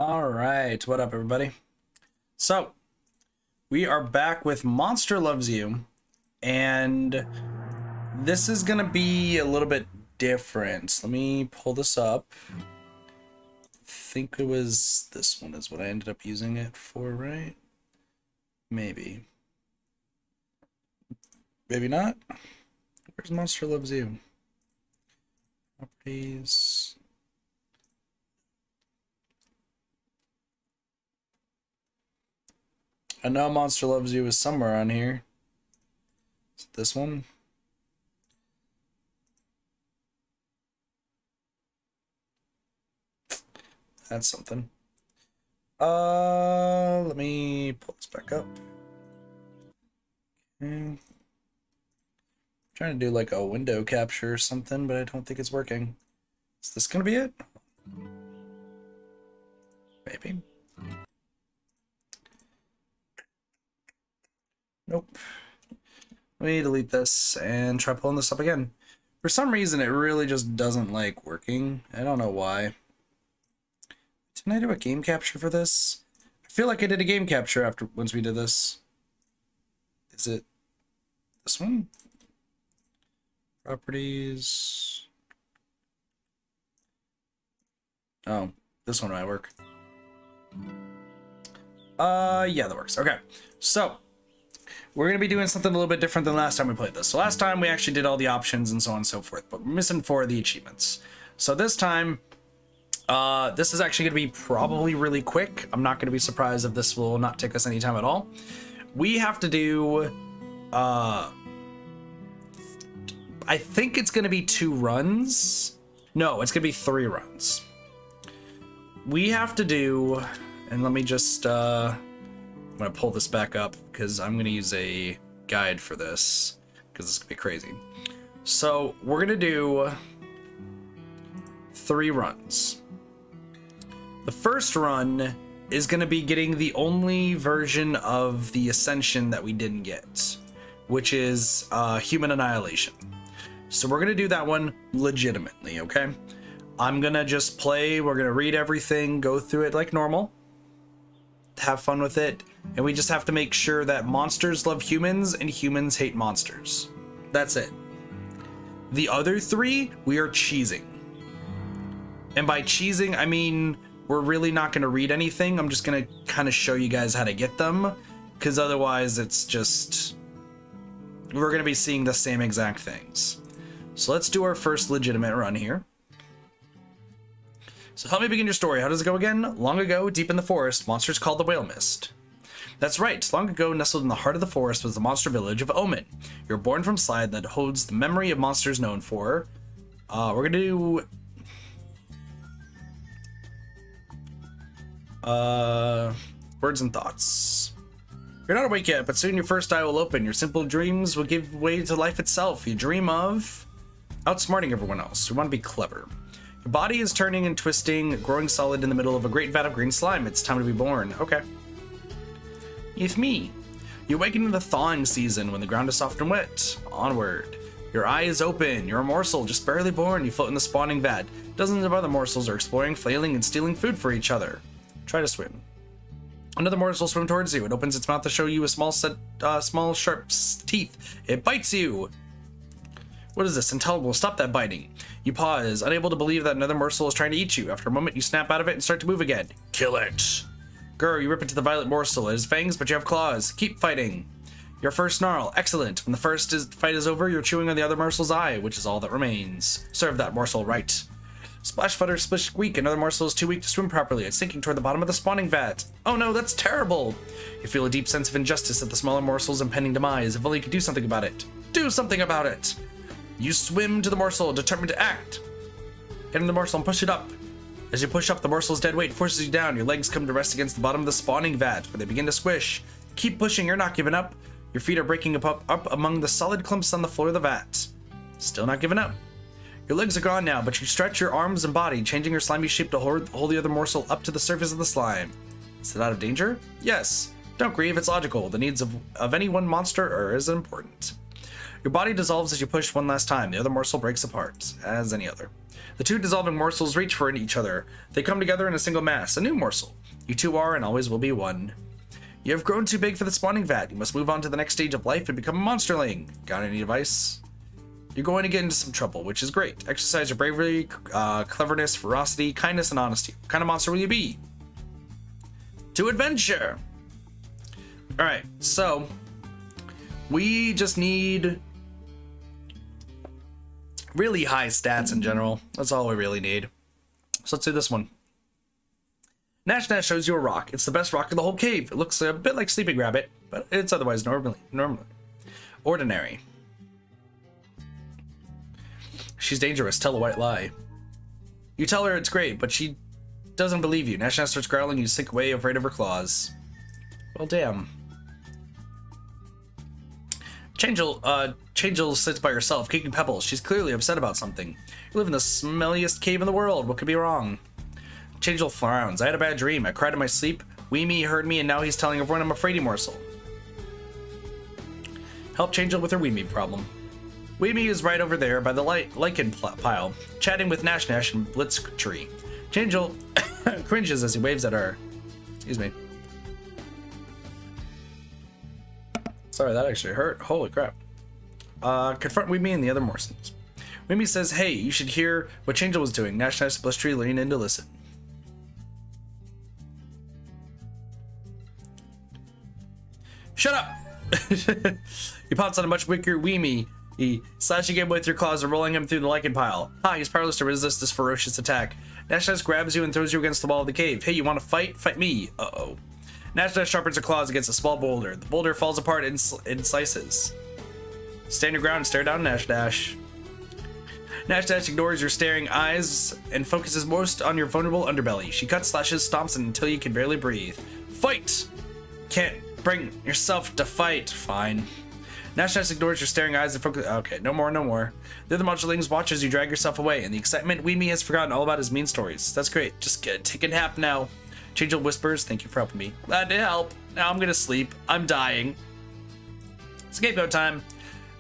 All right, what up, everybody? So, we are back with Monster Loves You, and this is gonna be a little bit different. Let me pull this up. I think it was this one is what I ended up using it for, right? Maybe. Maybe not. Where's Monster Loves You? Properties. I know Monster Loves You is somewhere on here. Is it this one? That's something. Let me pull this back up. Okay. Trying to do like a window capture or something, but I don't think it's working. Is this gonna be it? Maybe. Nope. Let me delete this and try pulling this up again. For some reason, it really just doesn't like working. I don't know why. Didn't I do a game capture for this? I feel like I did a game capture once we did this. Is it this one? Properties. Oh, this one might work. Yeah, that works. Okay, so we're going to be doing something a little bit different than last time we played this. So last time we actually did all the options and so on and so forth, but we're missing 4 of the achievements. So this time, this is actually going to be probably really quick. I'm not going to be surprised if this will not take us any time at all. We have to do, I think it's going to be 2 runs. No, it's going to be 3 runs. We have to do, and let me just, I'm going to pull this back up because I'm going to use a guide for this because this is going to be crazy. So we're going to do 3 runs. The first run is going to be getting the only version of the Ascension that we didn't get, which is Human Annihilation. So we're going to do that one legitimately, okay? I'm going to just play, we're going to read everything, go through it like normal, have fun with it, and we just have to make sure that monsters love humans and humans hate monsters. That's it. The other 3, we are cheesing. And by cheesing, I mean we're really not going to read anything. I'm just going to kind of show you guys how to get them, because otherwise it's just, we're going to be seeing the same exact things. So let's do our first legitimate run here. So help me begin your story. How does it go again? Long ago, deep in the forest, monsters called the Whale Mist. That's right. Long ago, nestled in the heart of the forest was the monster village of Omen. You're born from slide that holds the memory of monsters known for. We're gonna do words and thoughts. You're not awake yet, but soon your first eye will open. Your simple dreams will give way to life itself. You dream of outsmarting everyone else. You want to be clever. Your body is turning and twisting, growing solid in the middle of a great vat of green slime. It's time to be born. Okay. It's me. You awaken in the thawing season when the ground is soft and wet. Onward. Your eye is open. You're a morsel, just barely born. You float in the spawning vat. Dozens of other morsels are exploring, flailing, and stealing food for each other. Try to swim. Another morsel swim towards you. It opens its mouth to show you a small sharp teeth. It bites you. What is this? Intolerable. Stop that biting. You pause, unable to believe that another morsel is trying to eat you. After a moment, you snap out of it and start to move again. Kill it. Grr, you rip into the violet morsel. It has fangs, but you have claws. Keep fighting. Your first snarl. Excellent. When the fight is over, you're chewing on the other morsel's eye, which is all that remains. Serve that morsel right. Splash, flutter, splish, squeak. Another morsel is too weak to swim properly. It's sinking toward the bottom of the spawning vat. Oh no, that's terrible. You feel a deep sense of injustice at the smaller morsel's impending demise. If only you could do something about it. Do something about it. You swim to the morsel, determined to act. Get in the morsel and push it up. As you push up, the morsel's dead weight forces you down. Your legs come to rest against the bottom of the spawning vat, where they begin to squish. Keep pushing, you're not giving up. Your feet are breaking up among the solid clumps on the floor of the vat. Still not giving up. Your legs are gone now, but you stretch your arms and body, changing your slimy shape to hold the other morsel up to the surface of the slime. Is it out of danger? Yes. Don't grieve, it's logical. The needs of any one monster are as important. Your body dissolves as you push one last time. The other morsel breaks apart, as any other. The two dissolving morsels reach for each other. They come together in a single mass, a new morsel. You two are and always will be one. You have grown too big for the spawning vat. You must move on to the next stage of life and become a monsterling. Got any advice? You're going to get into some trouble, which is great. Exercise your bravery, cleverness, ferocity, kindness, and honesty. What kind of monster will you be? To adventure! Alright, so we just need really high stats in general. That's all we really need. So let's do this one. Nash Nash shows you a rock. It's the best rock in the whole cave. It looks a bit like Sleeping Rabbit, but it's otherwise ordinary. She's dangerous. Tell a white lie. You tell her it's great, but she doesn't believe you. Nash Nash starts growling. You sink away, afraid of her claws. Well, damn. Changel sits by herself, kicking pebbles. She's clearly upset about something. You live in the smelliest cave in the world. What could be wrong? Changel frowns. I had a bad dream. I cried in my sleep. Weemy heard me, and now he's telling everyone I'm a fraidy morsel. Help Changel with her Weemy problem. Weemy is right over there by the lichen pile, chatting with Nash Nash and Blitztree. Changel cringes as he waves at her. Excuse me. Sorry, that actually hurt. Holy crap. Confront Weemy and the other morsels. Weemy says, hey, you should hear what Changel was doing. Nash Nash and Blitztree lean in to listen. Shut up! He pounces on a much weaker Weemy. He slashing him with your claws and rolling him through the lichen pile. He's powerless to resist this ferocious attack. Nash Nash grabs you and throws you against the wall of the cave. Hey, you want to fight? Fight me. Uh-oh. Nash Nash sharpens her claws against a small boulder. The boulder falls apart in slices. Stand your ground and stare down Nash Nash. Nash Nash ignores your staring eyes and focuses most on your vulnerable underbelly. She cuts, slashes, stomps until you can barely breathe. Fight! Can't bring yourself to fight. Fine. Nash Nash ignores your staring eyes and focus. Okay, no more, no more. The other monsterlings watch as you drag yourself away. In the excitement, Weemy has forgotten all about his mean stories. That's great. Just take a nap now. Changel whispers, thank you for helping me. Glad to help. Now I'm gonna sleep. I'm dying. Scapegoat time.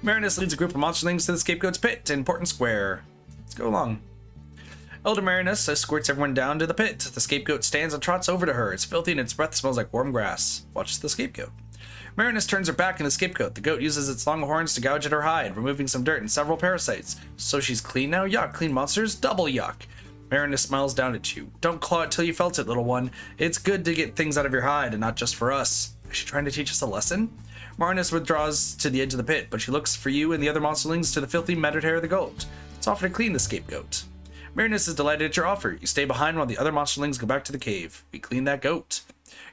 Marinus leads a group of monsterlings to the scapegoat's pit in Portland Square. Let's go along. Elder Marinus escorts everyone down to the pit. The scapegoat stands and trots over to her. It's filthy and its breath smells like warm grass. Watch the scapegoat. Marinus turns her back on the scapegoat. The goat uses its long horns to gouge at her hide, removing some dirt and several parasites. So she's clean now? Yuck. Clean monsters? Double yuck. Marinus smiles down at you. Don't claw it till you felt it, little one. It's good to get things out of your hide and not just for us. Is she trying to teach us a lesson? Marinus withdraws to the edge of the pit, but she looks for you and the other monsterlings to the filthy matted hair of the goat. It's offer to clean the scapegoat. Marinus is delighted at your offer. You stay behind while the other monsterlings go back to the cave. We clean that goat.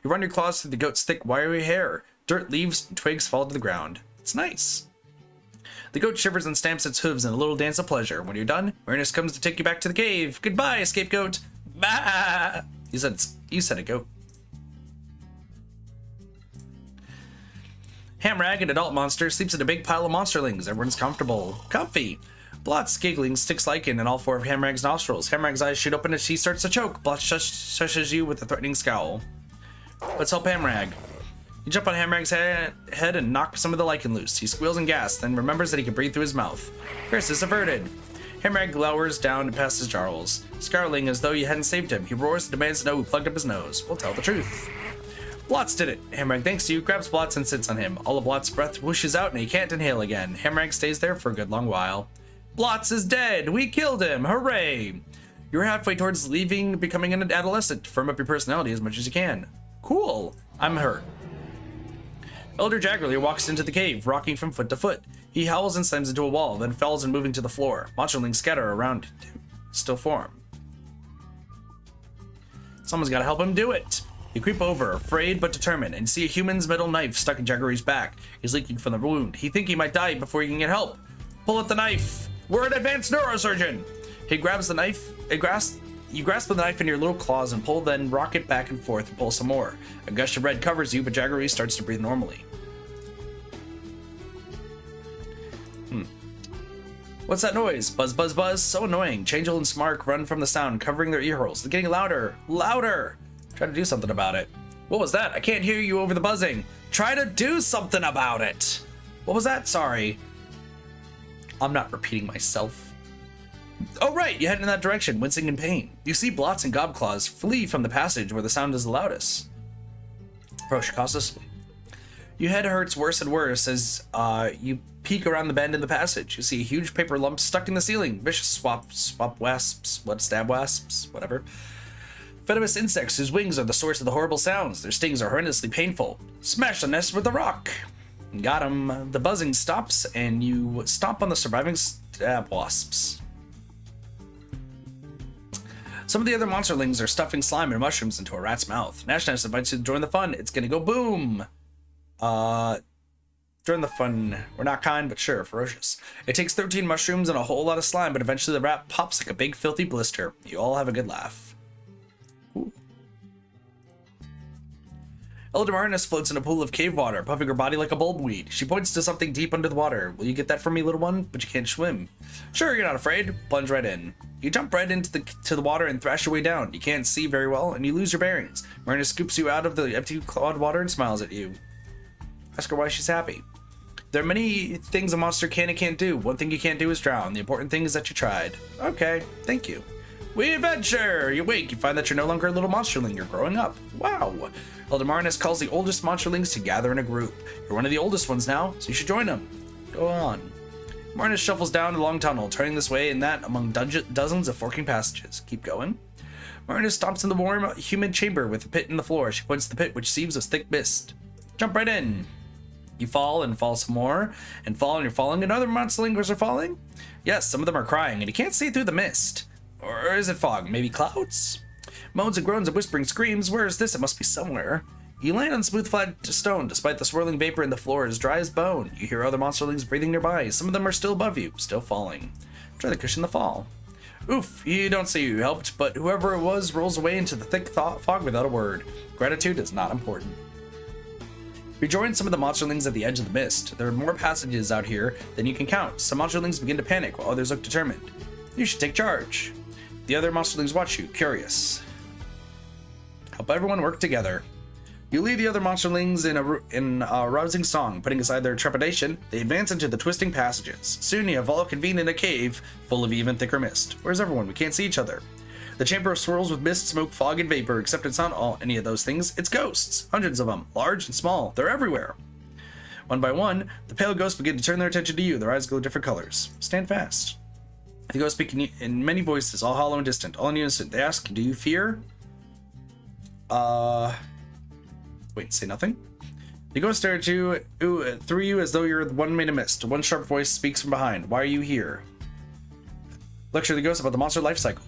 You run your claws through the goat's thick, wiry hair. Dirt, leaves, and twigs fall to the ground. It's nice. The goat shivers and stamps its hooves in a little dance of pleasure. When you're done, Marinus comes to take you back to the cave. Goodbye, scapegoat. Bah! You said it, goat. Hamrag, an adult monster, sleeps in a big pile of monsterlings. Everyone's comfortable. Comfy. Blot's giggling sticks lichen in all four of Hamrag's nostrils. Hamrag's eyes shoot open as she starts to choke. Blot shushes you with a threatening scowl. Let's help Hamrag. You jump on Hamrag's head and knock some of the lichen loose. He squeals and gasps, then remembers that he can breathe through his mouth. Curse is averted. Hamrag glowers down past his jarls. Scowling as though you hadn't saved him, he roars and demands to know who plugged up his nose. We'll tell the truth. Blots did it. Hamrag thanks you, grabs Blots and sits on him. All of Blots' breath whooshes out and he can't inhale again. Hamrag stays there for a good long while. Blots is dead! We killed him! Hooray! You're halfway towards leaving, becoming an adolescent. Firm up your personality as much as you can. Cool. I'm hurt. Elder Jaggerly walks into the cave, rocking from foot to foot. He howls and slams into a wall, then falls and moving to the floor. Monsterlings scatter around him. Still form. Someone's gotta help him do it. You creep over, afraid but determined, and see a human's metal knife stuck in Jaggery's back. He's leaking from the wound. He thinks he might die before he can get help. Pull at the knife. We're an advanced neurosurgeon. He grabs the knife. You grasp the knife in your little claws and pull, then rock it back and forth and pull some more. A gush of red covers you, but Jaggery starts to breathe normally. What's that noise? Buzz, buzz, buzz. So annoying. Changel and Smark run from the sound, covering their earholes. They're getting louder. Louder! Try to do something about it. What was that? I can't hear you over the buzzing. Try to do something about it. What was that? Sorry. I'm not repeating myself. Oh right, you head in that direction, wincing in pain. You see Blots and Gobclaws flee from the passage where the sound is the loudest. Roche cautiously. Your head hurts worse and worse as you peek around the bend in the passage. You see a huge paper lump stuck in the ceiling. Vicious stab wasps, whatever. Venomous insects whose wings are the source of the horrible sounds. Their stings are horrendously painful. Smash the nest with a rock. Got him. The buzzing stops and you stomp on the surviving stab wasps. Some of the other monsterlings are stuffing slime and mushrooms into a rat's mouth. Nash invites you to join the fun. It's gonna go boom. Join the fun. We're not kind, but sure, ferocious. It takes 13 mushrooms and a whole lot of slime, but eventually the rat pops like a big filthy blister. You all have a good laugh. Ooh. Eldermarnus floats in a pool of cave water, puffing her body like a bulbweed. She points to something deep under the water. Will you get that for me, little one? But you can't swim. Sure, you're not afraid. Plunge right in. You jump right into the water and thrash your way down. You can't see very well, and you lose your bearings. Marina scoops you out of the empty clawed water and smiles at you. Ask her why she's happy. There are many things a monster can and can't do. One thing you can't do is drown. The important thing is that you tried. Okay, thank you. We adventure! You wake, you find that you're no longer a little monsterling, you're growing up. Wow! Eldermarnus calls the oldest monsterlings to gather in a group. You're one of the oldest ones now, so you should join them. Go on. Marnus shuffles down a long tunnel, turning this way and that among dozens of forking passages. Keep going. Marnus stomps in the warm, humid chamber with a pit in the floor. She points to the pit, which seems as thick mist. Jump right in. You fall and fall some more, and fall and you're falling, and other monsterlings are falling? Yes, some of them are crying, and you can't see through the mist. Or is it fog? Maybe clouds? Moans and groans and whispering screams. Where is this? It must be somewhere. You land on smooth flat stone, despite the swirling vapor in the floor as dry as bone. You hear other monsterlings breathing nearby. Some of them are still above you, still falling. Try to cushion the fall. Oof, you don't say you helped, but whoever it was rolls away into the thick fog without a word. Gratitude is not important. Rejoin some of the monsterlings at the edge of the mist. There are more passages out here than you can count. Some monsterlings begin to panic while others look determined. You should take charge. The other monsterlings watch you, curious. Help everyone work together. You lead the other monsterlings in a rousing song. Putting aside their trepidation, they advance into the twisting passages. Soon you have all convened in a cave full of even thicker mist. Where's everyone? We can't see each other. The chamber swirls with mist, smoke, fog, and vapor, except it's not any of those things. It's ghosts. Hundreds of them, large and small. They're everywhere. One by one, the pale ghosts begin to turn their attention to you. Their eyes glow different colors. Stand fast. The ghosts speak in many voices, all hollow and distant, all in unison. They ask, do you fear? Wait, say nothing? The ghosts stare at you, through you as though you're the one made of mist. One sharp voice speaks from behind. Why are you here? Lecture the ghosts about the monster life cycle.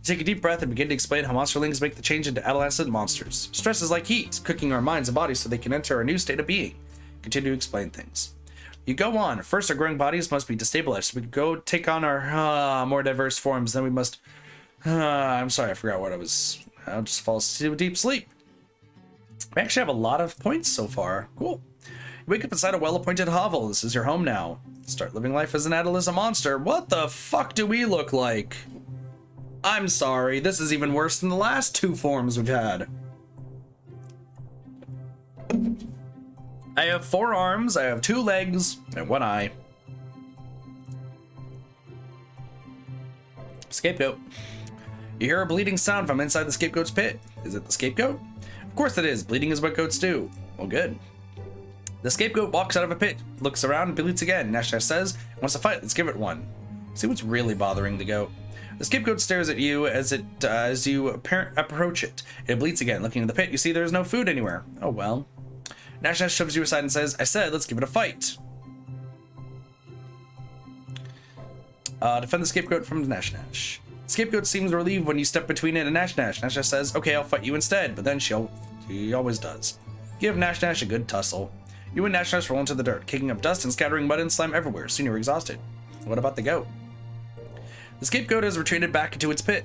Take a deep breath and begin to explain how monsterlings make the change into adolescent monsters. Stress is like heat, cooking our minds and bodies so they can enter a new state of being. Continue to explain things. You go on. First, our growing bodies must be destabilized so we can go take on our more diverse forms. Then we must... I'm sorry, I forgot what I was... I'll just fall to a deep sleep. We actually have a lot of points so far. Cool. You wake up inside a well-appointed hovel. This is your home now. Start living life as an adolescent monster. What the fuck do we look like? I'm sorry, this is even worse than the last two forms we've had. I have 4 arms, I have 2 legs, and 1 eye. Scapegoat. You hear a bleeding sound from inside the scapegoat's pit. Is it the scapegoat? Of course it is. Bleeding is what goats do. Well, good. The scapegoat walks out of a pit, looks around, and bleeds again. Nash says, wants to fight, let's give it one. See what's really bothering the goat. The scapegoat stares at you as you approach it. It bleeds again. Looking in the pit, you see there's no food anywhere. Oh well. Nash shoves you aside and says, I said, let's give it a fight. Defend the scapegoat from Nash. Scapegoat seems relieved when you step between it and Nash. Nash says, okay, I'll fight you instead, but then he always does. Give Nash a good tussle. You and Nash roll into the dirt, kicking up dust and scattering mud and slime everywhere. Soon you're exhausted. What about the goat? The scapegoat has retreated back into its pit,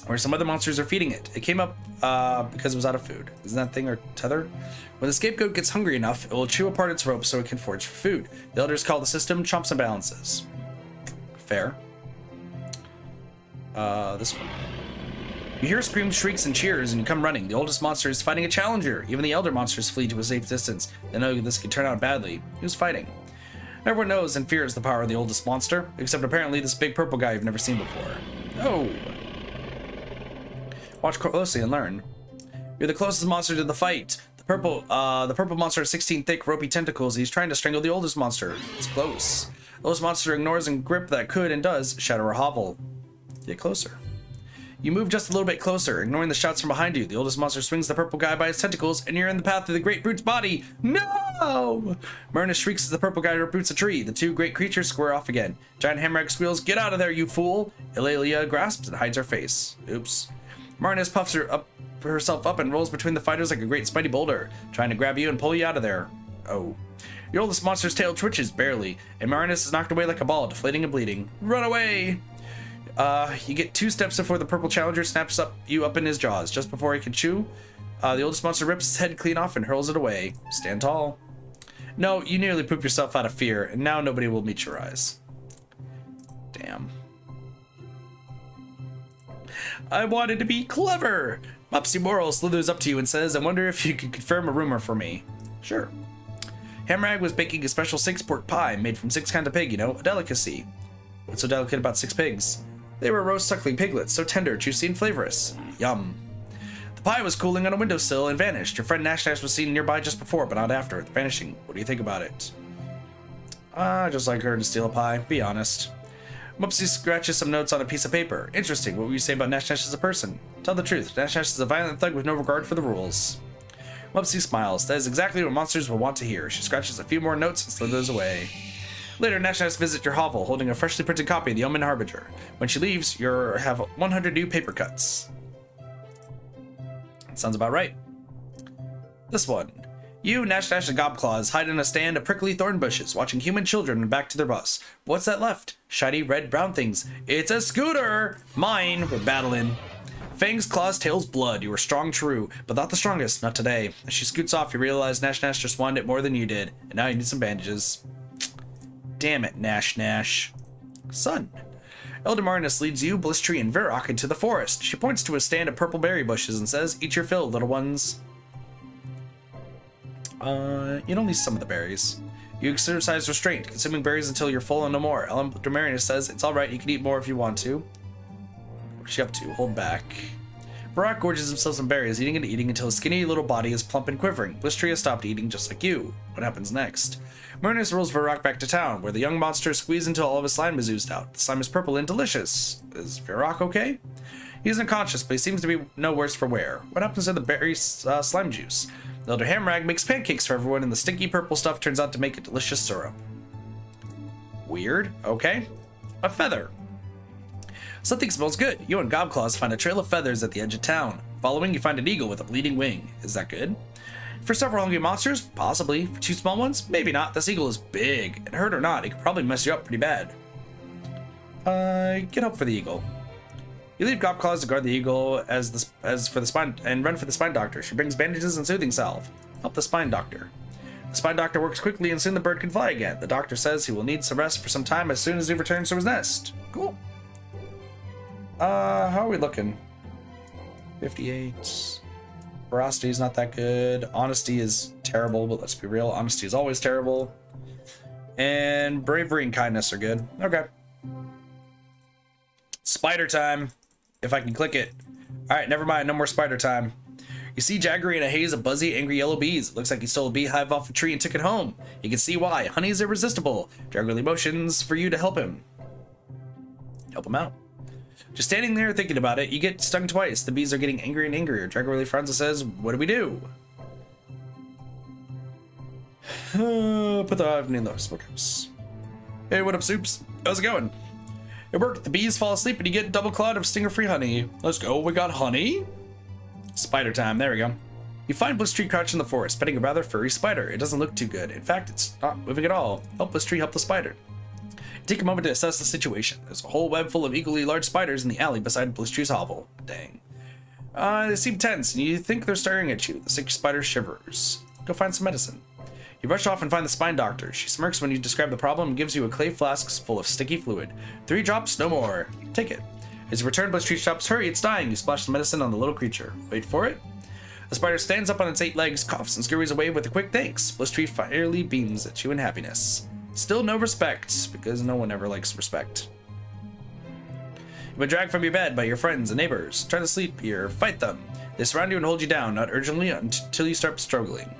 where some other monsters are feeding it. It came up because it was out of food. Isn't that thing or tether? When the scapegoat gets hungry enough, it will chew apart its rope so it can forage for food. The elders call the system chomps and balances. Fair. This one. You hear screams, shrieks, and cheers, and you come running. The oldest monster is fighting a challenger. Even the elder monsters flee to a safe distance. They know this could turn out badly. Who's fighting? Everyone knows and fears the power of the oldest monster, except apparently this big purple guy you've never seen before. Oh. Watch closely and learn. You're the closest monster to the fight. The purple monster has 16 thick, ropey tentacles. He's trying to strangle the oldest monster. It's close. The oldest monster ignores and grip that could and does shatter a hovel. Get closer. You move just a little bit closer, ignoring the shouts from behind you. The oldest monster swings the purple guy by his tentacles, and you're in the path of the great brute's body. No! Marinus shrieks as the purple guy uproots a tree. The two great creatures square off again. Giant Hammerhag squeals, "Get out of there, you fool!" Ilalia grasps and hides her face. Oops. Marinus puffs herself up and rolls between the fighters like a great spiny boulder, trying to grab you and pull you out of there. Oh. The oldest monster's tail twitches, barely, and Marinus is knocked away like a ball, deflating and bleeding. Run away! You get 2 steps before the purple challenger snaps you up in his jaws. Just before he can chew, the oldest monster rips his head clean off and hurls it away. Stand tall. No, you nearly pooped yourself out of fear, and now nobody will meet your eyes. Damn. I wanted to be clever! Mopsy Moral slithers up to you and says, "I wonder if you could confirm a rumor for me." Sure. Hammerhag was baking a special 6-pork pie made from 6 kinds of pig, you know, a delicacy. What's so delicate about 6 pigs? They were roast suckling piglets, so tender, juicy, and flavorous. Yum. The pie was cooling on a windowsill and vanished. Your friend Nash was seen nearby just before, but not after. Vanishing. What do you think about it? I just like her to steal a pie. Be honest. Mopsy scratches some notes on a piece of paper. Interesting. What would you say about Nash as a person? Tell the truth. Nash is a violent thug with no regard for the rules. Mopsy smiles. That is exactly what monsters will want to hear. She scratches a few more notes and slithers away. Later, Nash visits your hovel, holding a freshly printed copy of the Omen Harbinger. When she leaves, you have 100 new paper cuts. Sounds about right. This one. You, Nash, and Gobclaws hide in a stand of prickly thorn bushes, watching human children back to their bus. What's that left? Shiny red brown things. It's a scooter! Mine! We're battling. Fangs, claws, tails, blood. You were strong, true, but not the strongest. Not today. As she scoots off, you realize Nash just wanted it more than you did, and now you need some bandages. Damn it, Nash. Son. Elder Marinus leads you, Blistry, and Varrock into the forest. She points to a stand of purple berry bushes and says, "Eat your fill, little ones." You don't need some of the berries. You exercise restraint, consuming berries until you're full and no more. Elder Marinus says, "It's alright, you can eat more if you want to." What's she up to? Hold back. Varrock gorges himself some berries, eating and eating until his skinny little body is plump and quivering. Blistry has stopped eating just like you. What happens next? Marinus rolls Varrock back to town, where the young monster squeezes until all of his slime is oozed out. The slime is purple and delicious. Is Varrock okay? He isn't conscious, but he seems to be no worse for wear. What happens to the berry slime juice? The Elder Hammerhag makes pancakes for everyone, and the stinky purple stuff turns out to make a delicious syrup. Weird. Okay. A feather. Something smells good. You and Gobclaws find a trail of feathers at the edge of town. Following, you find an eagle with a bleeding wing. Is that good? For several hungry monsters? Possibly. For 2 small ones? Maybe not. This eagle is big. And hurt or not, it could probably mess you up pretty bad. Get help for the eagle. You leave Gobclaws to guard the eagle as for the spine and run for the spine doctor. She brings bandages and soothing salve. Help the spine doctor. The spine doctor works quickly and soon the bird can fly again. The doctor says he will need some rest for some time as soon as he returns to his nest. Cool. How are we looking? 58. Ferocity is not that good. Honesty is terrible, but let's be real. Honesty is always terrible. And bravery and kindness are good. Okay. Spider time. If I can click it. Alright, never mind. No more spider time. You see Jaggery in a haze of buzzy, angry yellow bees. It looks like he stole a beehive off a tree and took it home. You can see why. Honey is irresistible. Jaggery motions for you to help him. Help him out. Just standing there thinking about it, you get stung twice. The bees are getting angrier and angrier. Jaggery frowns and says, "What do we do?" Put the hive in the smokehouse. Hey, what up, Soups? How's it going? It worked. The bees fall asleep and you get double cloud of stinger-free honey. Let's go. We got honey. Spider time. There we go. You find Blistry crouched in the forest, petting a rather furry spider. It doesn't look too good. In fact, it's not moving at all. Help Blistry help the spider. Take a moment to assess the situation. There's a whole web full of equally large spiders in the alley beside Blistry's hovel. Dang. They seem tense, and you think they're staring at you. The sick spider shivers. Go find some medicine. You rush off and find the spine doctor. She smirks when you describe the problem and gives you a clay flask full of sticky fluid. 3 drops, no more. Take it. As you return, Blistry shouts, "Hurry, it's dying!" You splash the medicine on the little creature. Wait for it. The spider stands up on its 8 legs, coughs, and scurries away with a quick thanks. Blistry fairly beams at you in happiness. Still no respect, because no one ever likes respect. You've been dragged from your bed by your friends and neighbors. Try to sleep here. Fight them. They surround you and hold you down, not urgently, until you start struggling.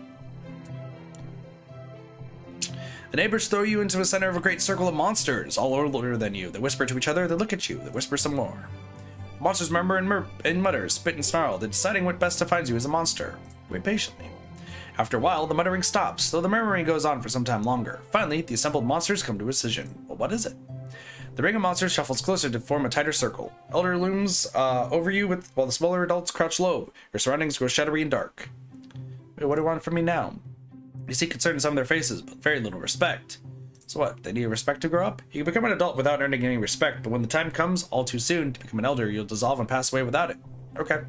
The neighbors throw you into the center of a great circle of monsters, all older than you. They whisper to each other, they look at you, they whisper some more. The monsters murmur and mutter, spit and snarl, then deciding what best defines you as a monster. Wait patiently. After a while, the muttering stops, though the murmuring goes on for some time longer. Finally, the assembled monsters come to a decision. Well, what is it? The ring of monsters shuffles closer to form a tighter circle. Elder looms over you while the smaller adults crouch low. Your surroundings grow shadowy and dark. Wait, what do you want from me now? You see concern in some of their faces, but very little respect. So what, they need respect to grow up? You can become an adult without earning any respect, but when the time comes, all too soon, to become an elder, you'll dissolve and pass away without it. Okay.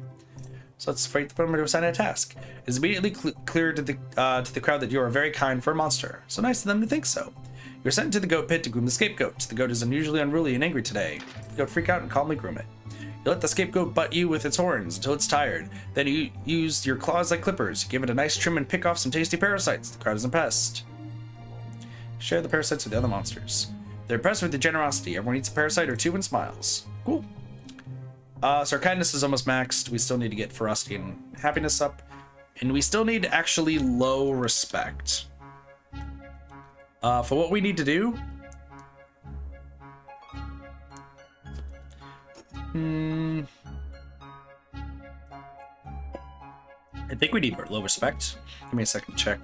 So let's wait for them to assign a task. It is immediately clear to the crowd that you are very kind for a monster. So nice of them to think so. You're sent to the goat pit to groom the scapegoat. The goat is unusually unruly and angry today. The goat freak out and calmly groom it. You let the scapegoat butt you with its horns until it's tired. Then you use your claws like clippers. You give it a nice trim and pick off some tasty parasites. The crowd is impressed. Share the parasites with the other monsters. They're impressed with your generosity. Everyone eats a parasite or two and smiles. Cool. So our kindness is almost maxed. We still need to get ferocity and happiness up. And we still need actually low respect. For what we need to do... I think we need more low respect. Give me a second to check.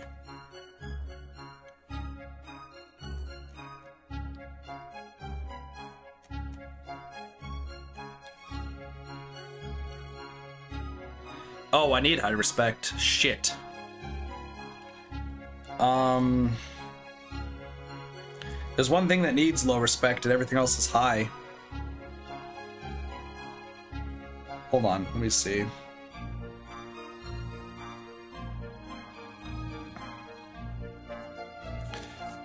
Oh, I need high respect. Shit. There's one thing that needs low respect and everything else is high. Hold on, let me see.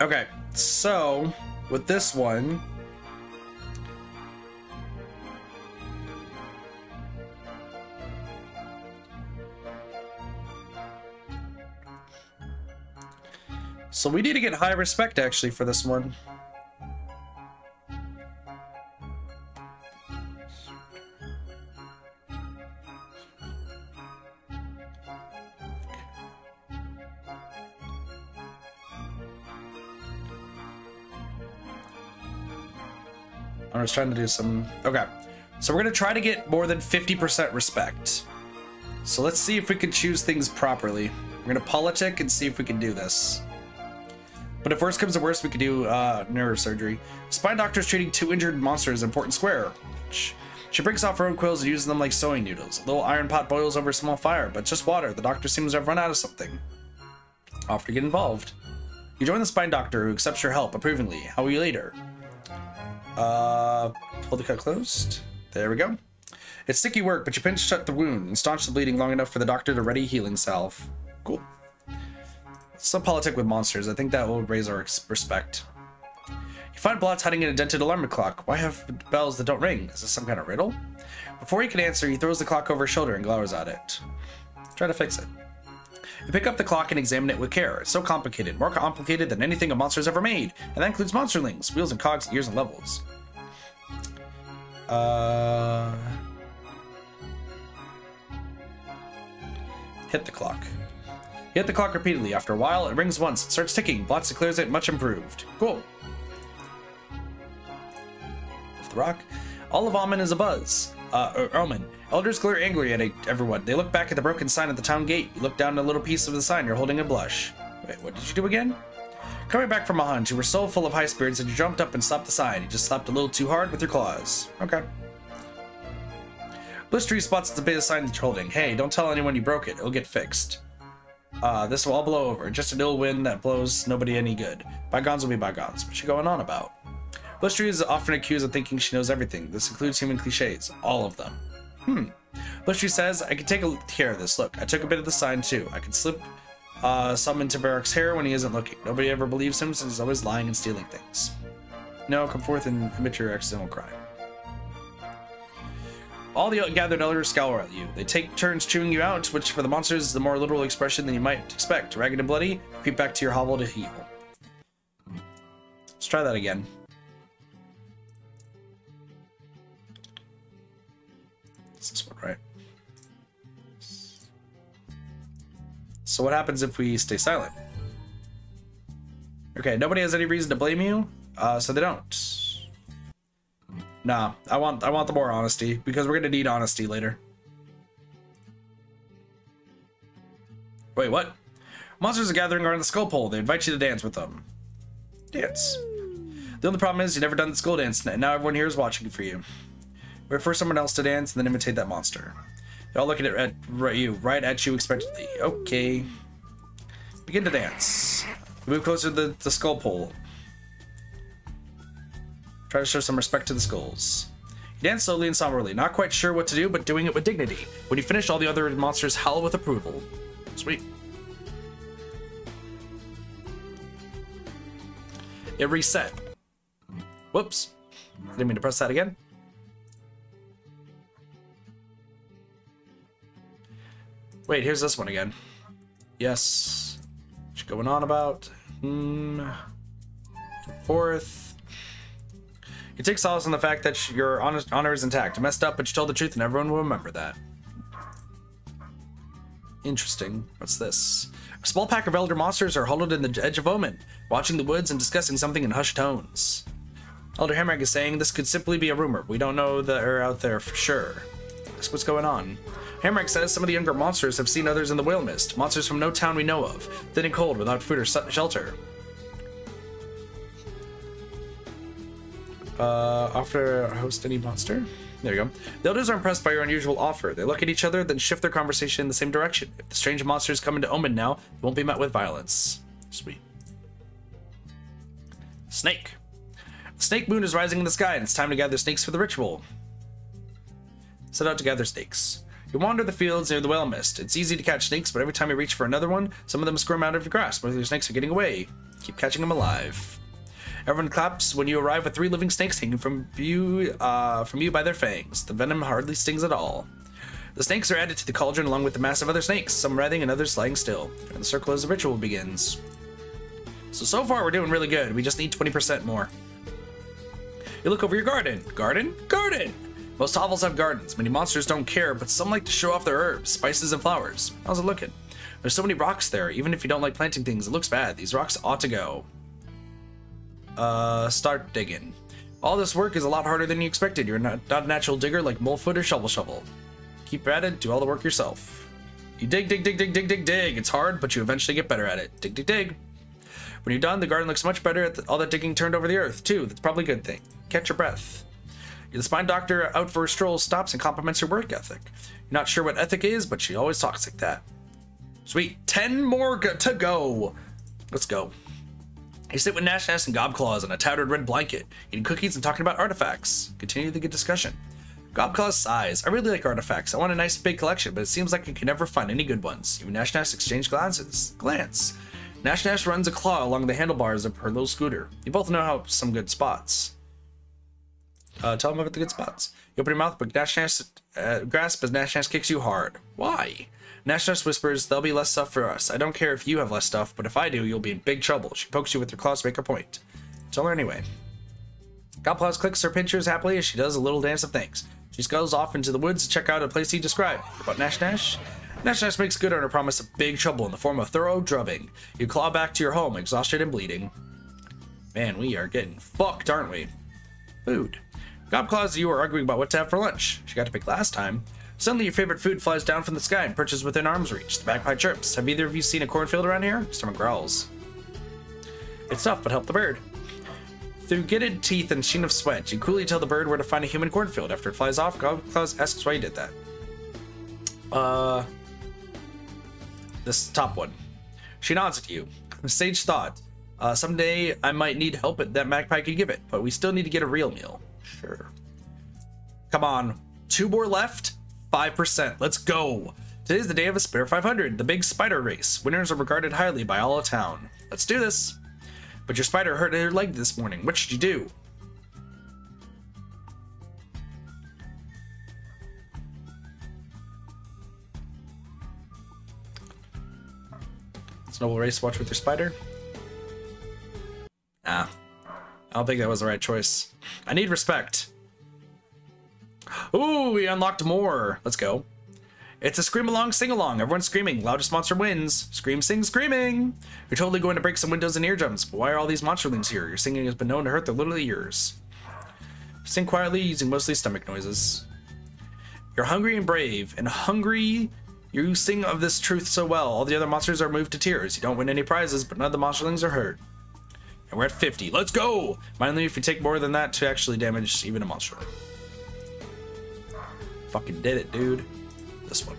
Okay, so with this one, so we need to get high respect actually for this one. I was trying to do some... Okay, so we're going to try to get more than 50% respect. So let's see if we can choose things properly. We're going to politic and see if we can do this. But if worst comes to worst, we could do neurosurgery. Spine doctor is treating 2 injured monsters in Important Square. She breaks off her own quills and uses them like sewing noodles. A little iron pot boils over a small fire, but just water. The doctor seems to have run out of something. Offer to get involved. You join the spine doctor who accepts your help approvingly. How will you later? Hold the cut closed. There we go. It's sticky work, but you pinch shut the wound and staunch the bleeding long enough for the doctor to ready healing salve. Cool. Some politic with monsters. I think that will raise our respect. You find blots hiding in a dented alarm clock. Why have bells that don't ring? Is this some kind of riddle? Before he can answer, he throws the clock over his shoulder and glowers at it. Try to fix it. You pick up the clock and examine it with care. It's so complicated, more complicated than anything a monster's ever made. And that includes monsterlings, wheels and cogs, gears and levels. Hit the clock. You hit the clock repeatedly. After a while, it rings once. It starts ticking. Blots declares it much improved. Cool. Lift the rock. All of Alman is abuzz. Alman. Elders glare angry at everyone. They look back at the broken sign at the town gate. You look down at a little piece of the sign. You're holding a blush. Wait, what did you do again? Coming back from a hunt, you were so full of high spirits that you jumped up and slapped the sign. You just slapped a little too hard with your claws. Okay. Blistery spots the bit of sign that you're holding. Hey, don't tell anyone you broke it. It'll get fixed. This will all blow over. Just an ill wind that blows nobody any good. Bygones will be bygones. What's she going on about? Blistery is often accused of thinking she knows everything. This includes human cliches. All of them. Blistery says, I can take care of this. Look, I took a bit of the sign too. I can slip some into Varroc's hair when he isn't looking. Nobody ever believes him since he's always lying and stealing things. No, come forth and admit your accidental crime. All the gathered elders scowl at you. They take turns chewing you out, which for the monsters is the more literal expression than you might expect. Ragged and bloody, creep back to your hovel to heal. try that again. It's this one, right? So what happens if we stay silent? Okay, nobody has any reason to blame you, so they don't. Nah, I want the more honesty, because we're gonna need honesty later. Wait, what? Monsters are gathering around the skull pole. They invite you to dance with them. Dance. The only problem is you've never done the skull dance, and now everyone here is watching for you. Wait for someone else to dance, and then imitate that monster. They're all looking right at you expectantly. Okay. Begin to dance. Move closer to the skull pole. Try to show some respect to the skulls. You dance slowly and somberly, not quite sure what to do, but doing it with dignity. When you finish, all the other monsters howl with approval. Sweet. It reset. Whoops. I didn't mean to press that again. Wait, here's this one again. Yes. What's going on about? Fourth. You take solace in the fact that your honor is intact. You messed up, but you told the truth, and everyone will remember that. Interesting. What's this? A small pack of elder monsters are huddled in the edge of Omen, watching the woods and discussing something in hushed tones. Elder Hammereg is saying this could simply be a rumor. We don't know that they're out there for sure. That's what's going on. Hammereg says some of the younger monsters have seen others in the whale mist. Monsters from no town we know of. Thin and cold, without food or shelter. Offer to host any monster? There you go. The elders are impressed by your unusual offer. They look at each other, then shift their conversation in the same direction. If the strange monsters come into Omen now, they won't be met with violence. Sweet. Snake. The snake moon is rising in the sky, and it's time to gather snakes for the ritual. Set out to gather snakes. You wander the fields near the whale mist. It's easy to catch snakes, but every time you reach for another one, some of them squirm out of your grasp. Most of your snakes are getting away. Keep catching them alive. Everyone claps when you arrive with 3 living snakes hanging from you by their fangs. The venom hardly stings at all. The snakes are added to the cauldron along with the mass of other snakes, some writhing and others lying still. And the circle as the ritual begins. So far we're doing really good. We just need 20% more. You look over your garden. Garden? Garden! Most hovels have gardens. Many monsters don't care, but some like to show off their herbs, spices, and flowers. How's it looking? There's so many rocks there. Even if you don't like planting things, it looks bad. These rocks ought to go. Start digging. All this work is a lot harder than you expected. You're not a natural digger like Molefoot or Shovel. Keep at it, do all the work yourself. You dig. It's hard, but you eventually get better at it. Dig. When you're done, the garden looks much better at all that digging turned over the earth, too. That's probably a good thing. Catch your breath. The spine doctor out for a stroll stops and compliments your work ethic. You're not sure what ethic is, but she always talks like that. Sweet. 10 more to go. Let's go. You sit with Nash and Gobclaws on a tattered red blanket, eating cookies and talking about artifacts. Continue the good discussion. Gobclaws sighs. I really like artifacts. I want a nice big collection, but it seems like I can never find any good ones. You and Nash exchange glances. Nash runs a claw along the handlebars of her little scooter. You both know how some good spots. Tell them about the good spots. You open your mouth, but Nash grasp as Nash kicks you hard. Why? Nash whispers, there'll be less stuff for us. I don't care if you have less stuff, but if I do, you'll be in big trouble. She pokes you with her claws to make her point. Tell her anyway. Gobclaws clicks her pinchers happily as she does a little dance of thanks. She goes off into the woods to check out a place he described. But Nash makes good on her promise of big trouble in the form of thorough drubbing. You claw back to your home, exhausted and bleeding. Man, we are getting fucked, aren't we? Food. Gobclaws and you are arguing about what to have for lunch. She got to pick last time. Suddenly your favorite food flies down from the sky and perches within arm's reach. The magpie chirps. Have either of you seen a cornfield around here? Someone growls. It's tough, but help the bird. Through gritted teeth and sheen of sweat, you coolly tell the bird where to find a human cornfield. After it flies off, Gobclaws asks why you did that. This top one. She nods at you. A sage thought. Someday I might need help that magpie could give it, but we still need to get a real meal. Sure. Come on. 2 more left? 5%. Let's go. Today's the day of a Spare 500, the big spider race. Winners are regarded highly by all of town. Let's do this. But your spider hurt her leg this morning. What should you do? Snowball race watch with your spider? Ah. I don't think that was the right choice. I need respect. Ooh, we unlocked more. Let's go. It's a scream along, sing along. Everyone's screaming. Loudest monster wins. Scream, sing, screaming. You're totally going to break some windows and eardrums. But why are all these monsterlings here? Your singing has been known to hurt their little ears. Sing quietly using mostly stomach noises. You're hungry and brave. And hungry, you sing of this truth so well. All the other monsters are moved to tears. You don't win any prizes, but none of the monsterlings are hurt. And we're at 50. Let's go! Mind if you take more than that to actually damage even a monster. Fucking did it, dude. This one.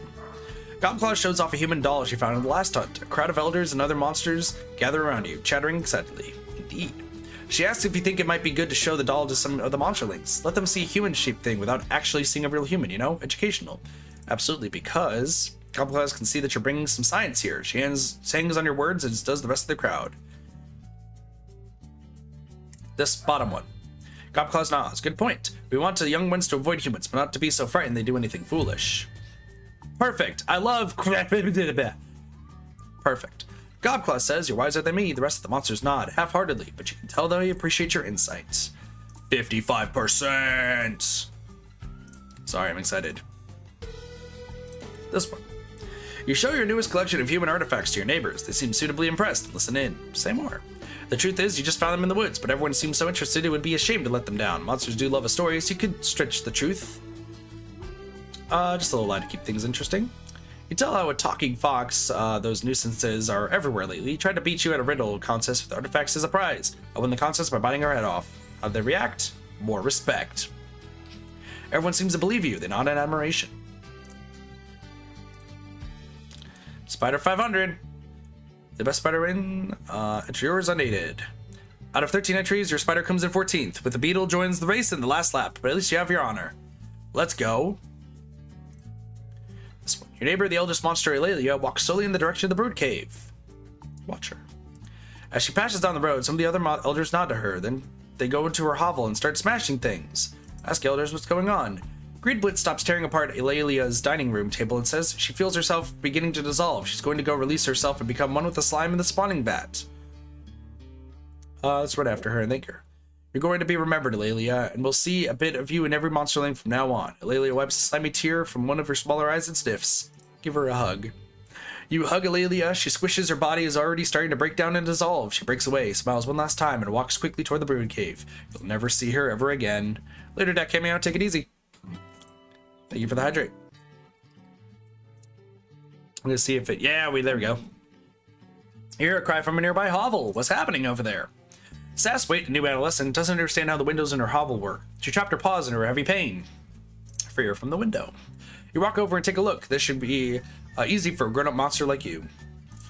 Gobclaw shows off a human doll she found in the last hunt. A crowd of elders and other monsters gather around you, chattering excitedly. Indeed. She asks if you think it might be good to show the doll to some of the monsterlings. Let them see a human-shaped thing without actually seeing a real human, you know? Educational. Absolutely, because Gobclaw can see that you're bringing some science here. She hangs on your words as does the rest of the crowd. This bottom one. Gobclaw nods. Good point. We want the young ones to avoid humans, but not to be so frightened they do anything foolish. Perfect. I love... Perfect. Gobclaw says, you're wiser than me. The rest of the monsters nod, half-heartedly, but you can tell they appreciate your insights. 55%! Sorry, I'm excited. This one. You show your newest collection of human artifacts to your neighbors. They seem suitably impressed. Listen in. Say more. The truth is, you just found them in the woods, but everyone seems so interested it would be a shame to let them down. Monsters do love a story, so you could stretch the truth. Just a little lie to keep things interesting. You tell how a talking fox, those nuisances are everywhere lately. He tried to beat you at a riddle contest with artifacts as a prize. I won the contest by biting her head off. How'd they react? More respect. Everyone seems to believe you. They nod in admiration. Spider 500. The best spider win. Entry yours unaided. Out of 13 entries, your spider comes in 14th, with the beetle joins the race in the last lap, but at least you have your honor. Let's go. This one. Your neighbor, the eldest monster, Eulalia, walks slowly in the direction of the brood cave. Watch her. As she passes down the road, some of the other elders nod to her, then they go into her hovel and start smashing things. Ask elders what's going on. Greedblitz stops tearing apart Eulalia's dining room table and says she feels herself beginning to dissolve. She's going to go release herself and become one with the slime in the spawning vat. Let's run after her and thank her. You're going to be remembered, Eulalia, and we'll see a bit of you in every monsterling from now on. Eulalia wipes a slimy tear from one of her smaller eyes and sniffs. Give her a hug. You hug Eulalia. She squishes. Her body is already starting to break down and dissolve. She breaks away, smiles one last time, and walks quickly toward the brood cave. You'll never see her ever again. Later, Deck Cameo. Take it easy. Thank you for the hydrate. I'm gonna see if it... Yeah, there we go. You hear a cry from a nearby hovel. What's happening over there? Sasswait, a new adolescent, doesn't understand how the windows in her hovel work. She trapped her paws in her heavy pain. Free her from the window. You walk over and take a look. This should be easy for a grown-up monster like you.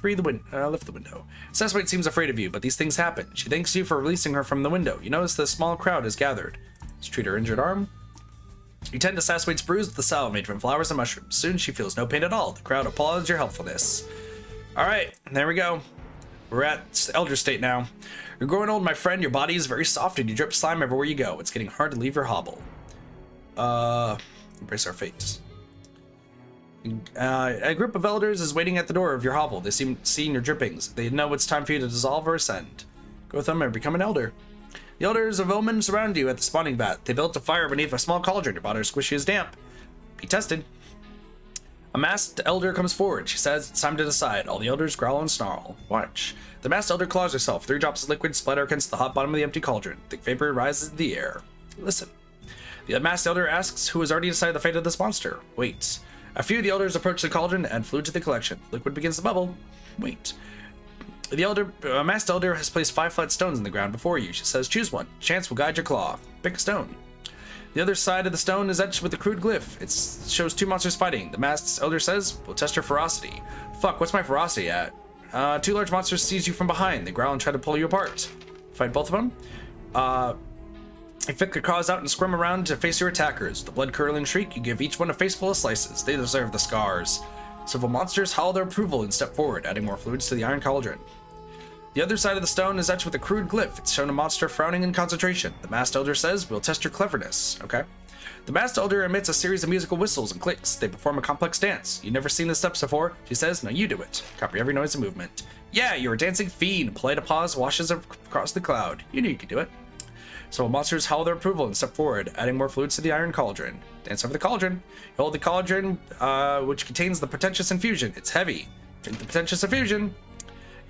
Lift the window. Sasswait seems afraid of you, but these things happen. She thanks you for releasing her from the window. You notice the small crowd is gathered. Let's treat her injured arm. You tend to Sasswait's bruise with a salve made from flowers and mushrooms. Soon she feels no pain at all. The crowd applauds your helpfulness. Alright, there we go. We're at Elder State now. You're growing old, my friend. Your body is very soft and you drip slime everywhere you go. It's getting hard to leave your hovel. Embrace our fate. A group of elders is waiting at the door of your hovel. They seem seeing your drippings. They know it's time for you to dissolve or ascend. Go with them and become an elder. The elders of Omen surround you at the spawning vat. They built a fire beneath a small cauldron. Your body is squishy as damp. Be tested. A masked elder comes forward. She says it's time to decide. All the elders growl and snarl. Watch. The masked elder claws herself. 3 drops of liquid splatter against the hot bottom of the empty cauldron. Thick vapor rises in the air. Listen. The masked elder asks who has already decided the fate of this monster. Wait. A few of the elders approach the cauldron and fluid to the collection. Liquid begins to bubble. Wait. The masked elder has placed 5 flat stones in the ground before you. She says, choose one. Chance will guide your claw. Pick a stone. The other side of the stone is etched with a crude glyph. It shows 2 monsters fighting. The masked elder says, we'll test your ferocity. Fuck, what's my ferocity at? 2 large monsters seize you from behind. They growl and try to pull you apart. Fight both of them. You flick your claws out and squirm around to face your attackers. The blood-curdling shriek, you give each one a face full of slices. They deserve the scars. Several monsters howl their approval and step forward, adding more fluids to the iron cauldron. The other side of the stone is etched with a crude glyph. It's shown a monster frowning in concentration. The masked elder says, we'll test your cleverness. Okay. The masked elder emits a series of musical whistles and clicks. They perform a complex dance. You've never seen the steps before. She says, no, you do it. Copy every noise and movement. Yeah, you're a dancing fiend. Polite applause washes across the cloud. You knew you could do it. So while monsters howl their approval and step forward, adding more fluids to the iron cauldron. Dance over the cauldron. You hold the cauldron, which contains the pretentious infusion. It's heavy. Drink the pretentious infusion.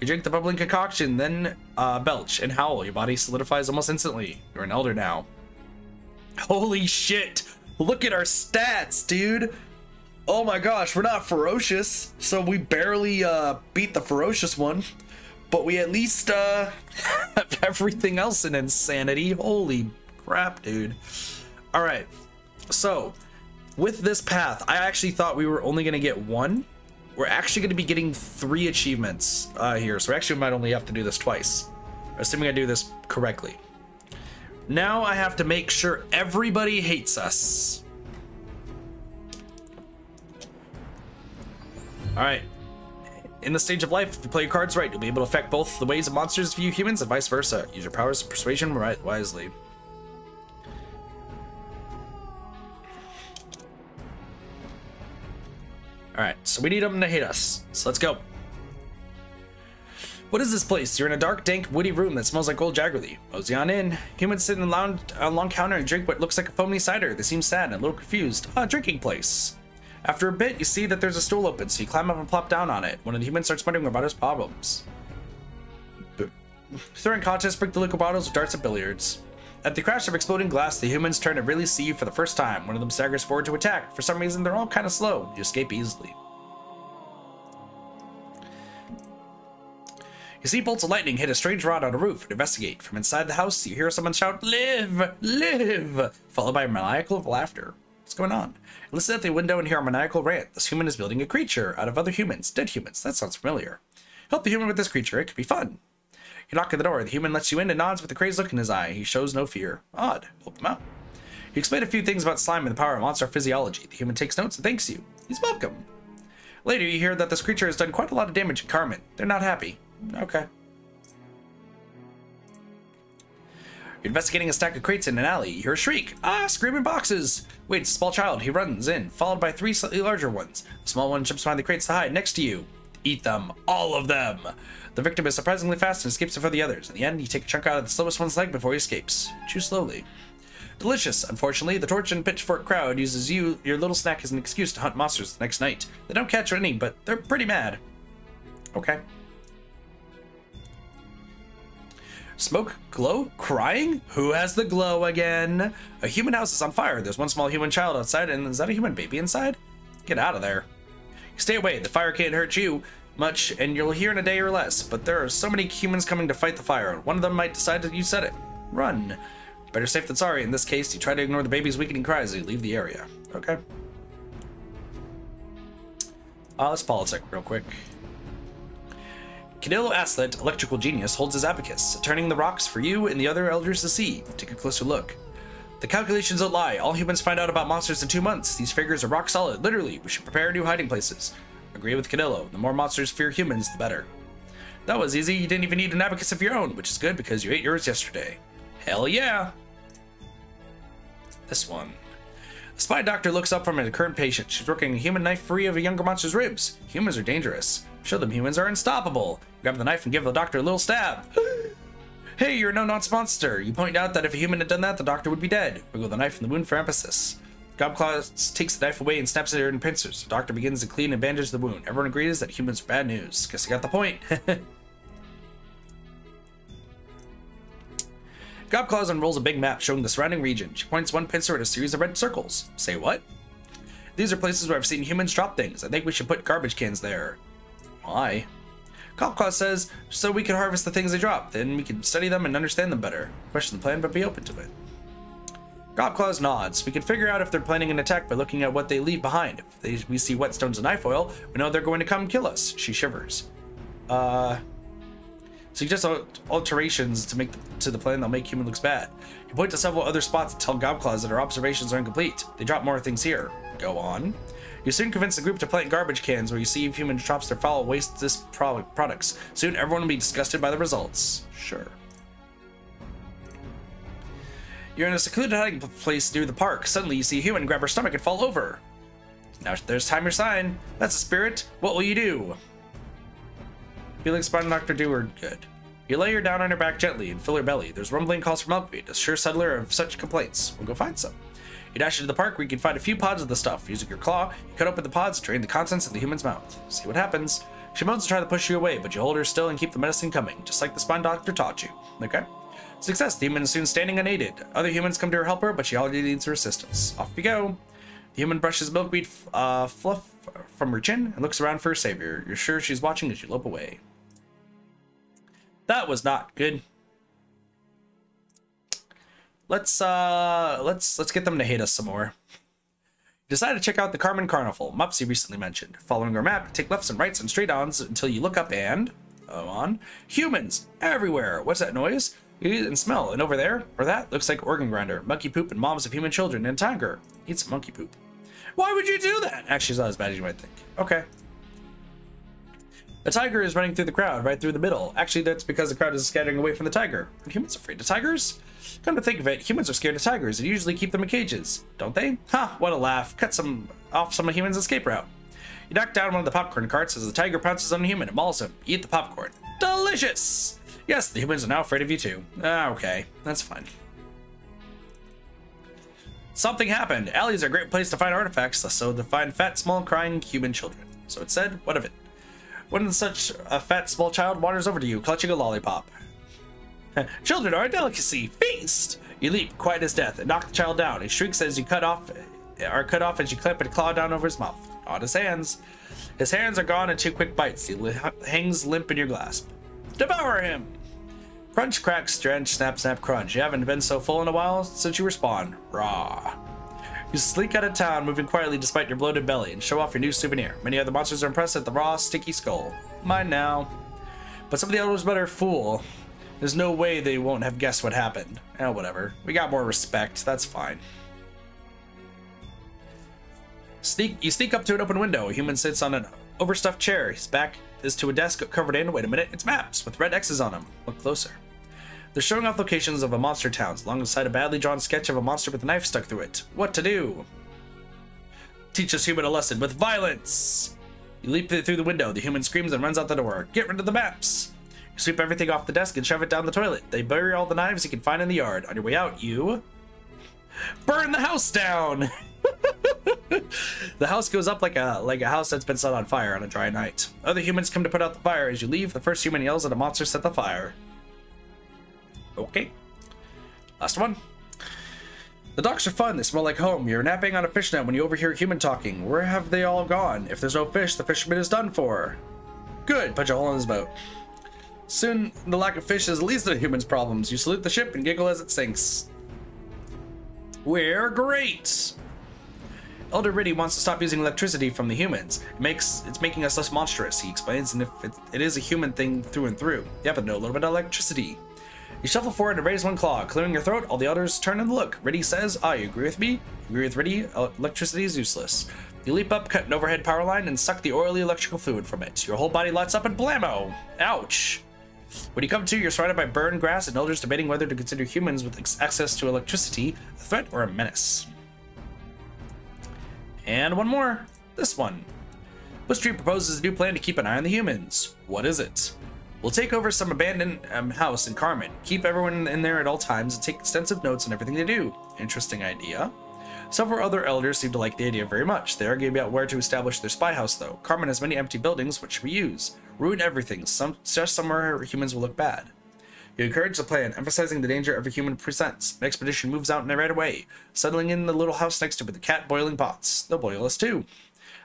You drink the bubbling concoction, then belch and howl. Your body solidifies almost instantly. You're an elder now. Holy shit! Look at our stats, dude! Oh my gosh, we're not ferocious, so we barely beat the ferocious one. But we at least have everything else in insanity. Holy crap, dude. Alright, so with this path, I actually thought we were only going to get one. We're actually going to be getting 3 achievements here, so we actually might only have to do this twice, assuming I do this correctly. Now I have to make sure everybody hates us. Alright. In the stage of life, if you play your cards right, you'll be able to affect both the ways of monsters view humans and vice versa. Use your powers of persuasion wisely. Alright, so we need them to hate us. So let's go. What is this place? You're in a dark, dank, woody room that smells like old Jaggerly. Mosey on in. Humans sit in a long counter and drink what looks like a foamy cider. They seem sad and a little confused. A drinking place. After a bit, you see that there's a stool open, so you climb up and plop down on it. One of the humans starts muttering about his problems. Throwing contests, break the liquor bottles with darts at billiards. At the crash of exploding glass, the humans turn to really see you for the first time. One of them staggers forward to attack. For some reason, they're all kind of slow. You escape easily. You see bolts of lightning hit a strange rod on a roof and investigate. From inside the house, you hear someone shout, "Live! Live!" followed by maniacal laughter. What's going on? You listen at the window and hear a maniacal rant. This human is building a creature out of other humans, dead humans. That sounds familiar. Help the human with this creature. It could be fun. You knock at the door. The human lets you in and nods with a crazed look in his eye. He shows no fear. Odd. Help him out. You explain a few things about slime and the power of monster physiology. The human takes notes and thanks you. He's welcome. Later, you hear that this creature has done quite a lot of damage to Carmen. They're not happy. Okay. You're investigating a stack of crates in an alley. You hear a shriek. Ah, screaming boxes. Wait, it's a small child. He runs in, followed by 3 slightly larger ones. The small one jumps behind the crates to hide next to you. Eat them. All of them. The victim is surprisingly fast and escapes before the others. In the end, you take a chunk out of the slowest one's leg before he escapes. Chew slowly. Delicious. Unfortunately, the torch and pitchfork crowd uses your little snack as an excuse to hunt monsters the next night. They don't catch any, but they're pretty mad. Okay. Smoke, glow, crying? Who has the glow again? A human house is on fire. There's one small human child outside, and is that a human baby inside? Get out of there. You stay away. The fire can't hurt you much, and you'll hear in a day or less. But there are so many humans coming to fight the fire. One of them might decide that you said it. Run. Better safe than sorry. In this case, you try to ignore the baby's weakening cries as you leave the area. Okay. Let's politic real quick. Cadillo Aslet, electrical genius, holds his abacus, turning the rocks for you and the other elders to see. Take a closer look. The calculations don't lie. All humans find out about monsters in 2 months. These figures are rock solid. Literally, we should prepare new hiding places. Agree with Cadillo. The more monsters fear humans, the better. That was easy. You didn't even need an abacus of your own, which is good because you ate yours yesterday. Hell yeah! This one. The spy doctor looks up from a current patient. She's working a human knife free of a younger monster's ribs. Humans are dangerous. Show them humans are unstoppable. Grab the knife and give the doctor a little stab. Hey, you're a no-nonsense monster. You point out that if a human had done that, the doctor would be dead. Wiggle the knife in the wound for emphasis. Gobclaw takes the knife away and snaps at her in pincers. The doctor begins to clean and bandage the wound. Everyone agrees that humans are bad news. Guess I got the point. Gobclaws unrolls a big map showing the surrounding region. She points one pincer at a series of red circles. Say what? These are places where I've seen humans drop things. I think we should put garbage cans there. Why? Gobclaw says, so we can harvest the things they drop. Then we can study them and understand them better. Question the plan, but be open to it. Gobclaws nods. We can figure out if they're planning an attack by looking at what they leave behind. If we see whetstones and knife oil, we know they're going to come kill us. She shivers. Suggest alterations to the plan that'll make human looks bad. You point to several other spots and tell Gobclaws that our observations are incomplete. They drop more things here. Go on. You soon convince the group to plant garbage cans where you see if human drops their foul wasteless products. Soon everyone will be disgusted by the results. Sure. You're in a secluded hiding place near the park. Suddenly you see a human grab her stomach and fall over. Now there's time your sign. That's a spirit. What will you do? Feeling Spine Doctor do or good? You lay her down on her back gently and fill her belly. There's rumbling calls for milkweed, a sure settler of such complaints. We'll go find some. You dash into the park where you can find a few pods of the stuff. Using your claw, you cut open the pods and drain the contents of the human's mouth. See what happens. She moans to try to push you away, but you hold her still and keep the medicine coming, just like the spine doctor taught you. Okay? Success. The human is soon standing unaided. Other humans come to her help her, but she already needs her assistance. Off you go. The human brushes milkweed fluff from her chin and looks around for her savior. You're sure she's watching as you lope away. That was not good. Let's get them to hate us some more. Decide to check out the Carmen Carnival, Mopsy recently mentioned. Following our map, take lefts and rights and straight-ons until you look up and... humans! Everywhere! What's that noise? You eat and smell, and over there, or that, looks like organ grinder, monkey poop, and moms of human children, and a tiger. Eat some monkey poop. Why would you do that? Actually, it's not as bad as you might think. Okay. A tiger is running through the crowd, right through the middle. Actually, that's because the crowd is scattering away from the tiger. Are humans afraid of tigers? Come to think of it, humans are scared of tigers and usually keep them in cages, don't they? Ha, what a laugh. Cut off some of humans' escape route. You knock down one of the popcorn carts as the tiger pounces on a human and mauls him. Eat the popcorn. Delicious! Yes, the humans are now afraid of you too. Ah, okay. That's fine. Something happened. Alleys are a great place to find artifacts, so to find fat, small, crying human children. So it said, what of it? When such a fat, small child wanders over to you, clutching a lollipop. Children are a delicacy. Feast! You leap, quiet as death, and knock the child down. He shrieks as you cut off as you clamp a claw down over his mouth. On his hands. His hands are gone in 2 quick bites. He hangs limp in your grasp. Devour him! Crunch, crack, stretch, snap, snap, crunch. You haven't been so full in a while since you respawn. Raw. You slink out of town, moving quietly despite your bloated belly, and show off your new souvenir. Many other monsters are impressed at the raw, sticky skull. Mine now. But some of the elders better fool. There's no way they won't have guessed what happened. Eh, whatever. We got more respect. That's fine. You sneak up to an open window. A human sits on an overstuffed chair. His back is to a desk covered in, wait a minute, it's maps with red X's on them. Look closer. They're showing off locations of a monster towns, alongside a badly drawn sketch of a monster with a knife stuck through it. What to do? Teach this human a lesson with violence! You leap through the window. The human screams and runs out the door. Get rid of the maps! You sweep everything off the desk and shove it down the toilet. They bury all the knives you can find in the yard. On your way out, you... burn the house down! The house goes up like a house that's been set on fire on a dry night. Other humans come to put out the fire. As you leave, the first human yells at a monster set the fire. Okay. Last one. The docks are fun. They smell like home. You're napping on a fishnet when you overhear a human talking. Where have they all gone? If there's no fish, the fisherman is done for. Good. Punch a hole in his boat. Soon, the lack of fish is the least of the human's problems. You salute the ship and giggle as it sinks. We're great! Elder Riddy wants to stop using electricity from the humans. It's making us less monstrous, he explains, and if it is a human thing through and through. Yeah, but no, a little bit of electricity. You shuffle forward and raise one claw, clearing your throat. All the elders turn and look. Riddy says, you agree with me? You agree with Riddy? Electricity is useless. You leap up, cut an overhead power line, and suck the oily electrical fluid from it. Your whole body lights up and blammo! Ouch! When you come to, you're surrounded by burned grass and elders debating whether to consider humans with access to electricity a threat or a menace. And one more. This one. Bush Tree proposes a new plan to keep an eye on the humans. What is it? We'll take over some abandoned house in Carmen, keep everyone in there at all times, and take extensive notes on everything they do. Interesting idea. Several other elders seem to like the idea very much. They argue about where to establish their spy house, though. Carmen has many empty buildings. What should we use? Ruin everything, just somewhere humans will look bad. You encourage the plan, emphasizing the danger every human presents. An expedition moves out right away, settling in the little house next to it with the cat boiling pots. They'll boil us too.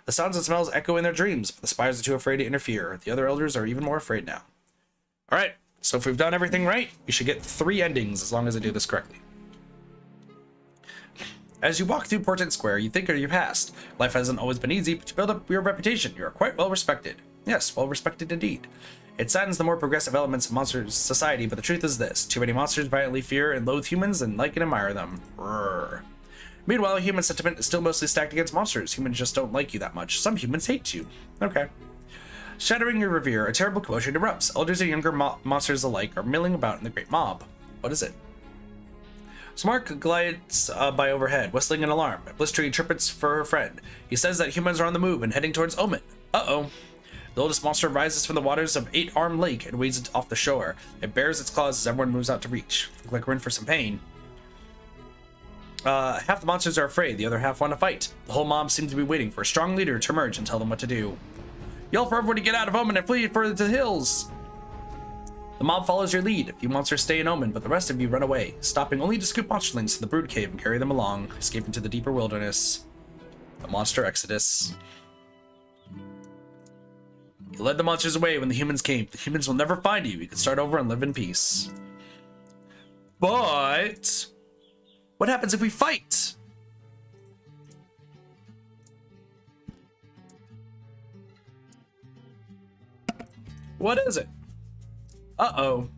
The sounds and smells echo in their dreams, but the spies are too afraid to interfere. The other elders are even more afraid now. Alright, so if we've done everything right, we should get 3 endings as long as I do this correctly. As you walk through Portent Square, you think of your past. Life hasn't always been easy, but you build up your reputation. You are quite well respected. Yes, well respected indeed. It saddens the more progressive elements of monsters' society, but the truth is this. Too many monsters violently fear and loathe humans and like and admire them. Brrr. Meanwhile, human sentiment is still mostly stacked against monsters. Humans just don't like you that much. Some humans hate you. Okay. Shattering your revere, a terrible commotion erupts. Elders and younger monsters alike are milling about in the great mob. What is it? Smark glides by overhead, whistling an alarm. Blistery trippets for her friend. He says that humans are on the move and heading towards Omen. Uh-oh. The oldest monster rises from the waters of Eight-Armed Lake and wades off the shore. It bares its claws as everyone moves out to reach. Look like we're in for some pain. Half the monsters are afraid, the other half want to fight. The whole mob seems to be waiting for a strong leader to emerge and tell them what to do. Yell for everyone to get out of Omen and flee further to the hills. The mob follows your lead. A few monsters stay in Omen, but the rest of you run away, stopping only to scoop monsterlings to the brood cave and carry them along, escaping to the deeper wilderness. The monster exodus. You led the monsters away when the humans came. The humans will never find you. You can start over and live in peace. But what happens if we fight? What is it? Uh-oh.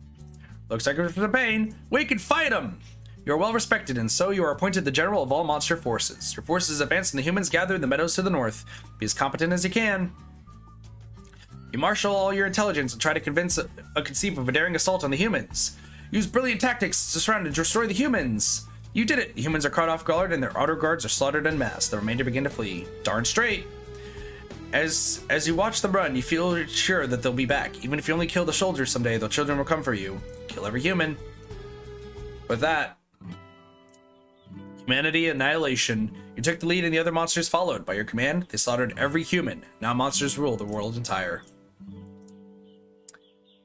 Looks like we're for the pain. We can fight them! You are well respected, and so you are appointed the general of all monster forces. Your forces advance and the humans gather in the meadows to the north. Be as competent as you can. You marshal all your intelligence and try to conceive of a daring assault on the humans. Use brilliant tactics to surround and destroy the humans. You did it! The humans are caught off guard and their outer guards are slaughtered en masse. The remainder begin to flee. Darn straight. As you watch them run, you feel sure that they'll be back. Even if you only kill the soldiers someday, the children will come for you. Kill every human. With that, humanity annihilation. You took the lead and the other monsters followed. By your command, they slaughtered every human. Now monsters rule the world entire.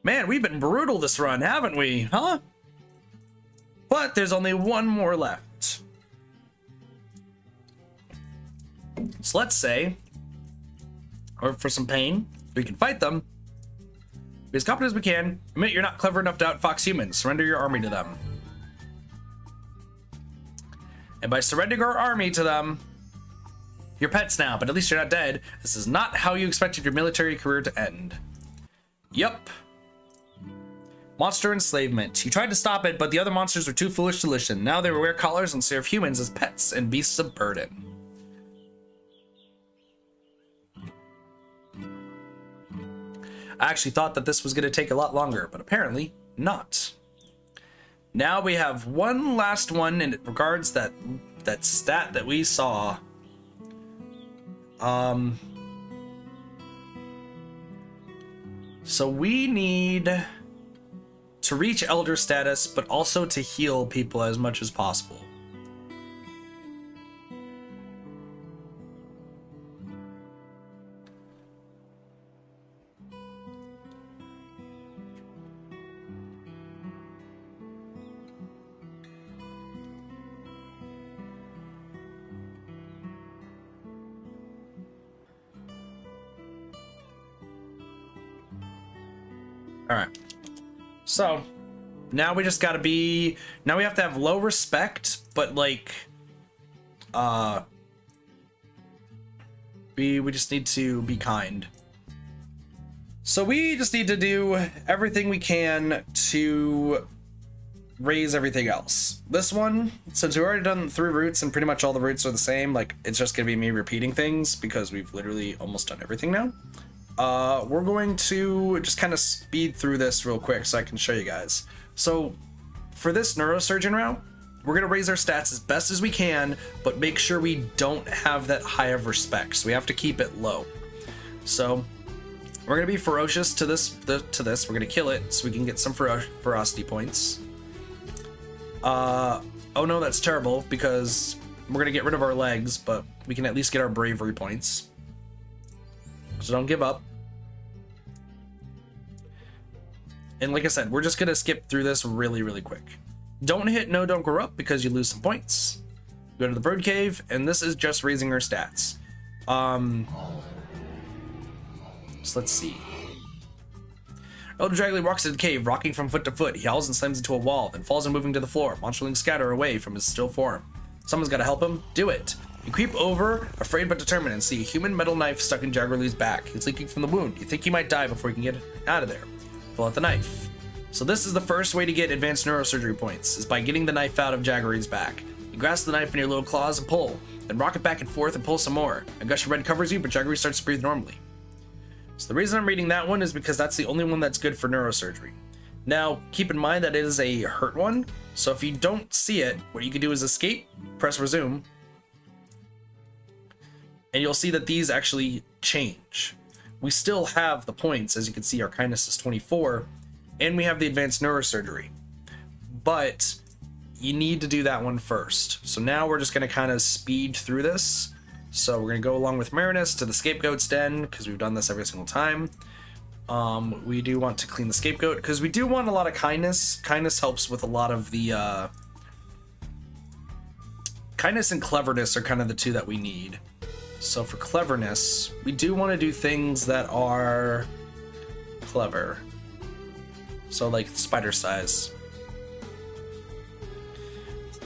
Man, we've been brutal this run, haven't we? Huh? But there's only one more left. So let's say, or for some pain, we can fight them. Be as competent as we can. Admit you're not clever enough to outfox humans. Surrender your army to them. And by surrendering our army to them, you're pets now, but at least you're not dead. This is not how you expected your military career to end. Yup. Monster enslavement. You tried to stop it, but the other monsters were too foolish to listen. Now they wear collars and serve humans as pets and beasts of burden. I actually thought that this was going to take a lot longer, but apparently not. Now we have one last one, and it regards that stat that we saw. So we need to reach elder status, but also to heal people as much as possible. All right. So now we just gotta be, now we have to have low respect, but like, we just need to be kind. So we just need to do everything we can to raise everything else. This one, since we've already done 3 routes and pretty much all the routes are the same, like it's just gonna be me repeating things because we've literally almost done everything now. We're going to just kind of speed through this real quick so I can show you guys. So for this Neurosurgeon route, we're going to raise our stats as best as we can, but make sure we don't have that high of respect. So we have to keep it low. So we're going to be ferocious to this. We're going to kill it so we can get some ferocity points. Oh no, that's terrible because we're going to get rid of our legs, but we can at least get our bravery points. So don't give up. And like I said, we're just gonna skip through this really, really quick. Don't hit no, don't grow up because you lose some points. Go to the bird cave, and this is just raising our stats. So let's see. Elder Draggly walks into the cave, rocking from foot to foot. He howls and slams into a wall, then falls and moving to the floor. Monsterlings scatter away from his still form. Someone's gotta help him. Do it. You creep over, afraid but determined, and see a human metal knife stuck in Jaggerly's back. He's leaking from the wound. You think he might die before you can get out of there. Pull out the knife. So this is the first way to get advanced neurosurgery points, is by getting the knife out of Jaggerly's back. You grasp the knife in your little claws and pull, then rock it back and forth and pull some more. A gush of red covers you, but Jaggery starts to breathe normally. So the reason I'm reading that one is because that's the only one that's good for neurosurgery. Now, keep in mind that it is a hurt one, so if you don't see it, what you can do is escape, press resume, and you'll see that these actually change. we still have the points. As you can see, our kindness is 24, and we have the advanced neurosurgery. But you need to do that one first. So now we're just going to kind of speed through this. So we're going to go along with Marinus to the scapegoat's den, because we've done this every single time. We do want to clean the scapegoat, because we do want a lot of kindness. Kindness helps with a lot of the... kindness and cleverness are kind of the two that we need. So for cleverness, we do want to do things that are clever. So like spider size.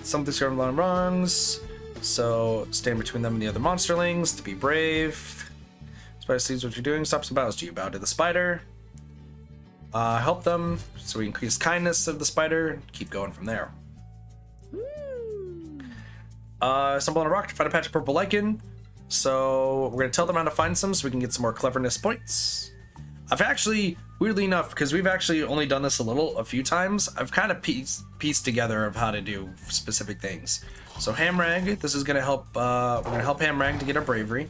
Something's going on wrongs. So stand between them and the other monsterlings to be brave. Spider sees what you're doing, stops and bows to you. Bow to the spider. Help them. So we increase kindness of the spider. Keep going from there. Stumble on a rock to find a patch of purple lichen. So we're going to tell them how to find some so we can get some more cleverness points. I've actually, weirdly enough, because we've actually only done this a few times, I've kind of pieced together of how to do specific things. So Hamrag, this is going to help, we're going to help Hamrag to get our bravery.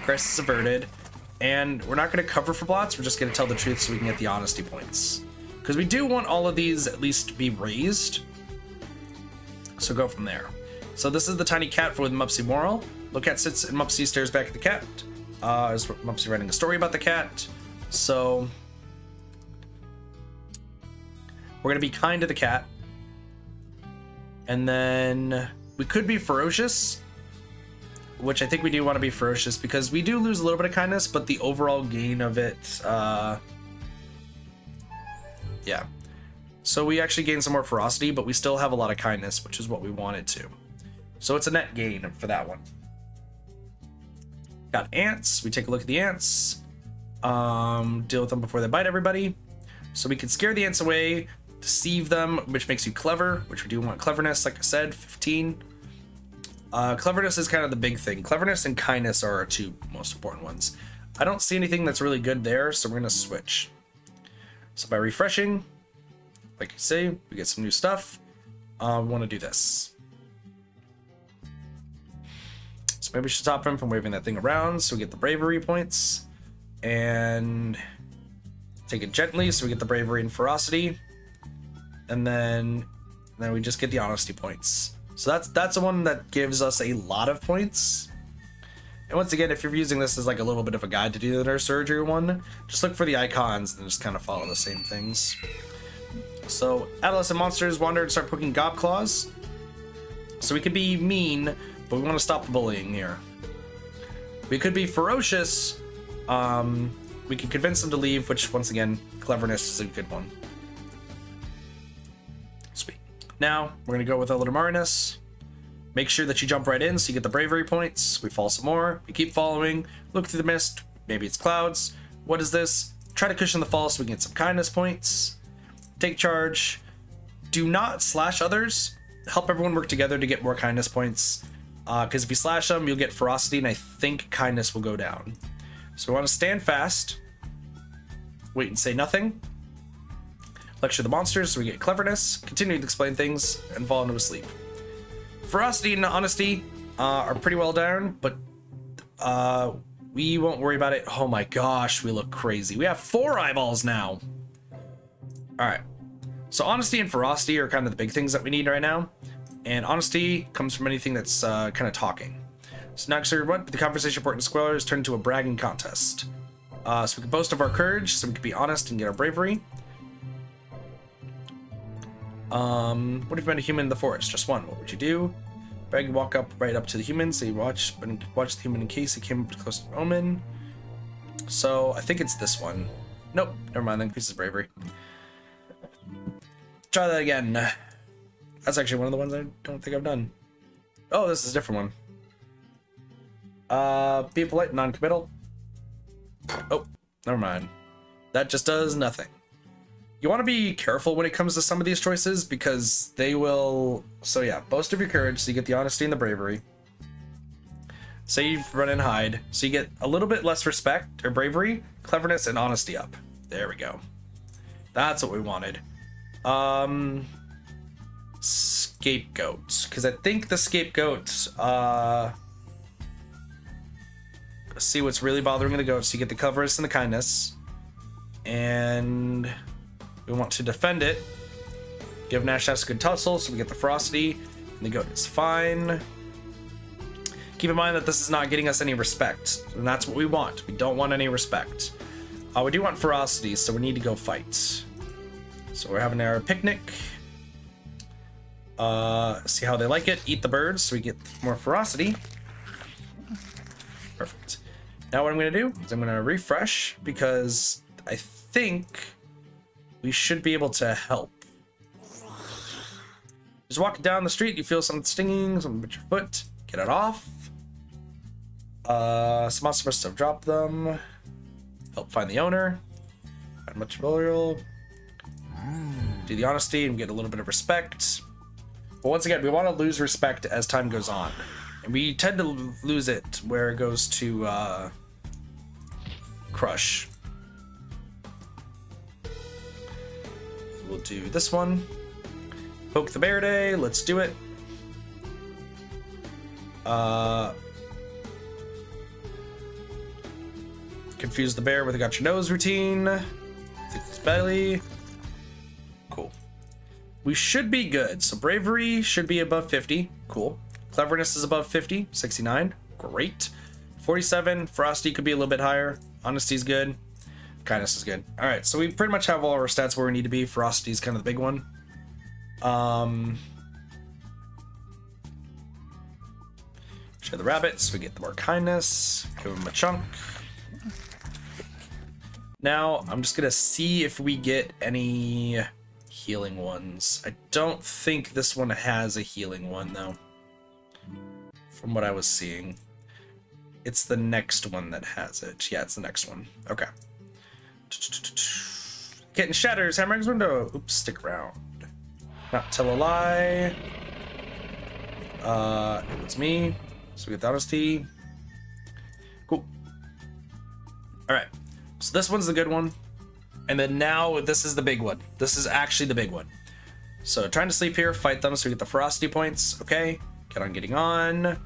Crisis averted. And we're not going to cover for blots, we're just going to tell the truth so we can get the honesty points. Because we do want all of these at least to be raised. So go from there. So this is the tiny cat with Mupsy moral. Little cat sits and Mupsy stares back at the cat. Is Mupsy writing a story about the cat. So we're gonna be kind to the cat. And then we could be ferocious, which I think we do want to be ferocious because we do lose a little bit of kindness, but the overall gain of it, yeah. So we actually gain some more ferocity, but we still have a lot of kindness, which is what we wanted to. So it's a net gain for that one. Got ants. We take a look at the ants. Deal with them before they bite everybody. So we can scare the ants away, deceive them, which makes you clever, which we do want cleverness, like I said, 15. Cleverness is kind of the big thing. Cleverness and kindness are our two most important ones. I don't see anything that's really good there, so we're going to switch. So by refreshing, like you say, we get some new stuff. We want to do this. So maybe we should stop him from waving that thing around so we get the bravery points. And take it gently so we get the bravery and ferocity. And then we just get the honesty points. So that's the one that gives us a lot of points. And once again, if you're using this as like a little bit of a guide to do the neurosurgery one, just look for the icons and just kind of follow the same things. So adolescent monsters wander and start poking gob claws. So we could be mean, but we want to stop the bullying here. We could be ferocious. We can convince them to leave, which once again, cleverness is a good one. Sweet. Now we're gonna go with a little Marinus. Make sure that you jump right in so you get the bravery points. We fall some more. We keep following. Look through the mist. Maybe it's clouds. What is this? Try to cushion the fall so we can get some kindness points. Take charge. Do not slash others. Help everyone work together to get more kindness points. Because if you slash them, you'll get ferocity, and I think kindness will go down. So we want to stand fast. Wait and say nothing. Lecture the monsters so we get cleverness. Continue to explain things and fall into a sleep. Ferocity and honesty are pretty well down, but we won't worry about it. Oh my gosh, we look crazy. We have 4 eyeballs now. All right. So honesty and ferocity are kind of the big things that we need right now. And honesty comes from anything that's kind of talking. So next, what? The conversation important squares turned into a bragging contest. So we can boast of our courage, so we can be honest and get our bravery. What if you met a human in the forest? Just one. What would you do? Brag, you walk up right up to the human, so you watch the human in case he came close to Omen. So I think it's this one. Nope, never mind. That increases bravery. Try that again. That's actually one of the ones I don't think I've done. Oh, this is a different one. Be polite, non-committal. Oh, never mind. That just does nothing. You want to be careful when it comes to some of these choices because they will... So yeah, boast of your courage so you get the honesty and the bravery. Say you run and hide so you get a little bit less respect or bravery, cleverness, and honesty up. There we go. That's what we wanted. Scapegoat, because I think the scapegoat see what's really bothering the goat, so you get the cleverness and the kindness. And we want to defend it. Give Nash a good tussle, so we get the ferocity, and the goat is fine. Keep in mind that this is not getting us any respect, and that's what we want. We don't want any respect. We do want ferocity, so we need to go fight. So we're having our picnic. See how they like it. Eat the birds, so we get more ferocity. Perfect. Now what I'm going to do is I'm going to refresh, because I think we should be able to help. Just walking down the street, you feel something stinging, something with your foot. Get it off. Some monster must have dropped them. Help find the owner. Find much burial. Do the honesty and get a little bit of respect. But once again, we want to lose respect as time goes on. And we tend to lose it where it goes to crush. We'll do this one. Poke the bear day. Let's do it. Confuse the bear with a got your nose routine. Hit his belly. Cool. We should be good. So bravery should be above 50. Cool. Cleverness is above 50. 69. Great. 47. Ferocity could be a little bit higher. Honesty is good. Kindness is good. All right. So we pretty much have all our stats where we need to be. Ferocity is kind of the big one. Share the rabbits. We get the more kindness. Give them a chunk. Now, I'm just gonna see if we get any healing ones. I don't think this one has a healing one, though. From what I was seeing. It's the next one that has it. Yeah, it's the next one. Okay. Kitten shatters Hammer's window. Oops, stick around. Not tell a lie. It was me. So we get the honesty. Cool. Alright. So this one's the good one. And then now this is the big one. This is actually the big one. So trying to sleep here, fight them so we get the ferocity points. Okay. Get on getting on.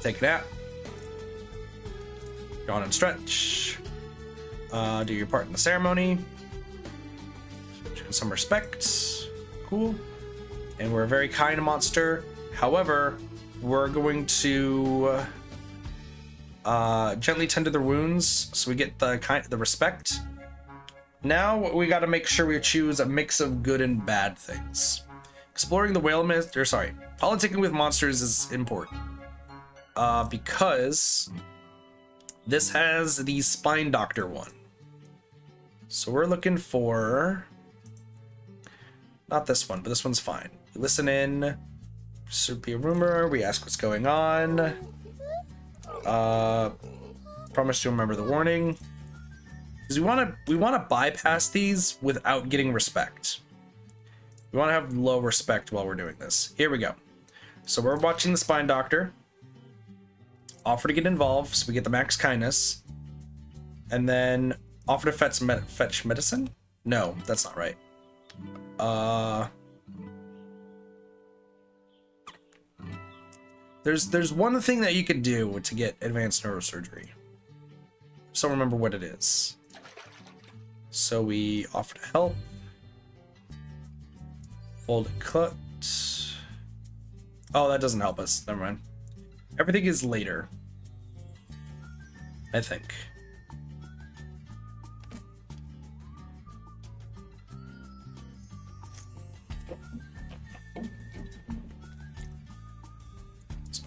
Take a nap. Go on and stretch. Do your part in the ceremony. Show some respect. Cool. And we're a very kind monster. However, we're going to gently tend to their wounds, so we get the respect. Now we got to make sure we choose a mix of good and bad things. Exploring the whale myth, or sorry, politicking with monsters is important. Because this has the spine doctor one. So we're looking for not this one, but this one's fine. We listen in. Should be a rumor. We ask what's going on. Promise to remember the warning. Because we want to bypass these without getting respect. We want to have low respect while we're doing this. Here we go. So we're watching the spine doctor. Offer to get involved, so we get the max kindness. And then offer to fetch medicine? No, that's not right. There's one thing that you could do to get advanced neurosurgery. Just don't remember what it is. So we offer to help. Hold it cut. Oh, that doesn't help us. Never mind. Everything is later, I think.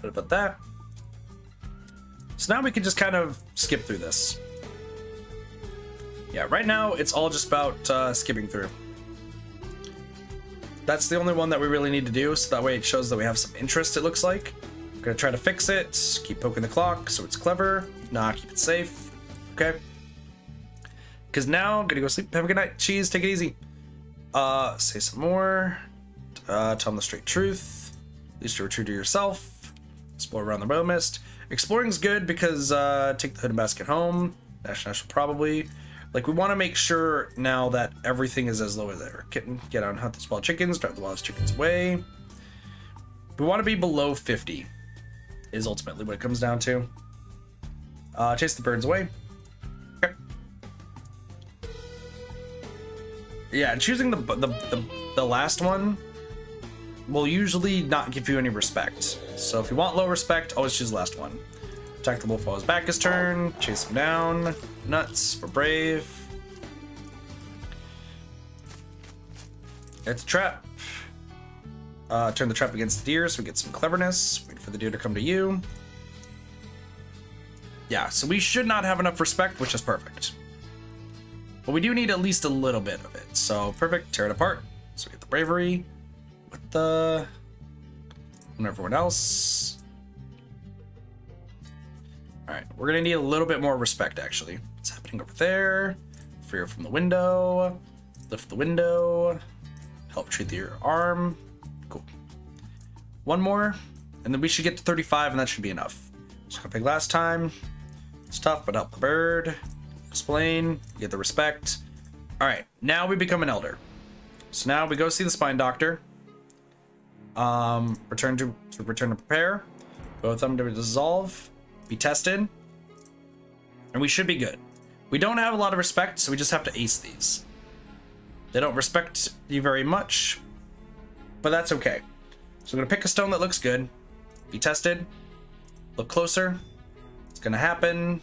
About that. So now we can just kind of skip through this. Yeah, right now it's all just about skipping through. That's the only one that we really need to do, so that way it shows that we have some interest, it looks like. I'm gonna try to fix it, keep poking the clock so it's clever. Nah, keep it safe. Okay. Because now I'm gonna go sleep. Have a good night. Cheese, take it easy. Say some more. Tell them the straight truth. At least you're true to yourself. Explore around the rail mist. Exploring's good because take the hood and basket home. National probably. Like, we want to make sure now that everything is as low as ever. Kitten, get out and hunt the small chickens. Drive the wildest chickens away. We want to be below 50 is ultimately what it comes down to. Chase the birds away. Okay. Yeah, choosing the last one will usually not give you any respect. So if you want low respect, always choose the last one. Attack the wolf while his back is turned. Chase him down. Nuts for brave. It's a trap. Turn the trap against the deer so we get some cleverness. Wait for the deer to come to you. Yeah, so we should not have enough respect, which is perfect. But we do need at least a little bit of it. So perfect, tear it apart. So we get the bravery with the and everyone else. Alright, we're gonna need a little bit more respect actually. What's happening over there? Free her from the window. Lift the window. Help treat your arm. Cool. One more, and then we should get to 35, and that should be enough. Just got big last time. It's tough, but help the bird. Explain. Get the respect. All right, now we become an elder. So now we go see the spine doctor. Return to prepare. Both of them to dissolve. Be tested. And we should be good. We don't have a lot of respect, so we just have to ace these. They don't respect you very much, but that's okay. So I'm gonna pick a stone that looks good. Be tested. Look closer. It's gonna happen.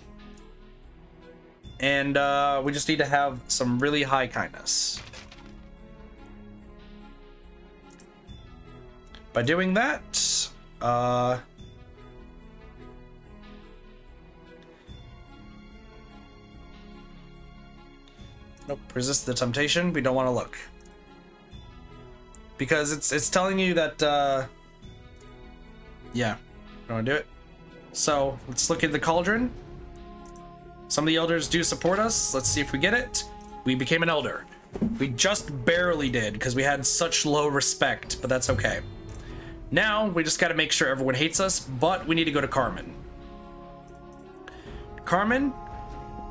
And we just need to have some really high kindness. By doing that, nope, resist the temptation. We don't want to look. Because it's telling you that, yeah, don't want to do it. So, let's look at the cauldron. Some of the elders do support us. Let's see if we get it. We became an elder. We just barely did, because we had such low respect, but that's okay. Now, we just gotta make sure everyone hates us, but we need to go to Carmen. Carmen,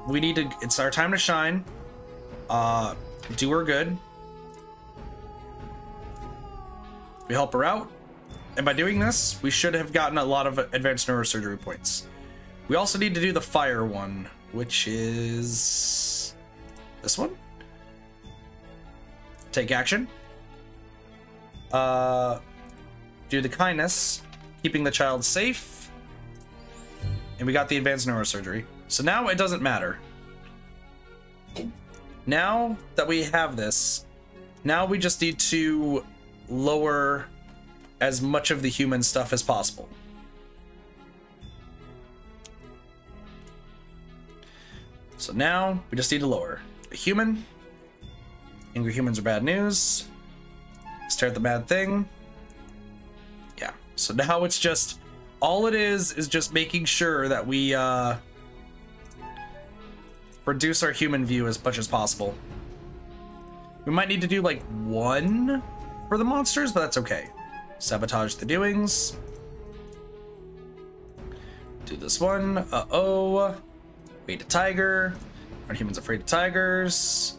we need to, it's our time to shine. Do her good. We help her out. And by doing this, we should have gotten a lot of advanced neurosurgery points. We also need to do the fire one, which is this one. Take action. Do the kindness, keeping the child safe. And we got the advanced neurosurgery. So now it doesn't matter. Now that we have this, now we just need to lower as much of the human stuff as possible. So now we just need to lower a human. Angry humans are bad news. Stare at the bad thing. Yeah. So now it's just, all it is just making sure that we reduce our human view as much as possible. We might need to do like one for the monsters, but that's okay. Sabotage the doings. Do this one. Uh-oh. Bait a tiger. Are humans afraid of tigers?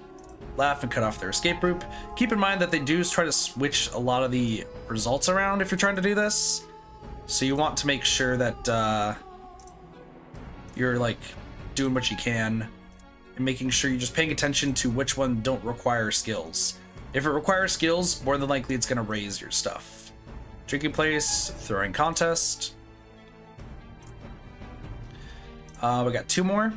Laugh and cut off their escape route. Keep in mind that they do try to switch a lot of the results around if you're trying to do this. So you want to make sure that you're like doing what you can and making sure you're just paying attention to which one don't require skills. If it requires skills, more than likely it's going to raise your stuff. Drinking place, throwing contest. We got two more.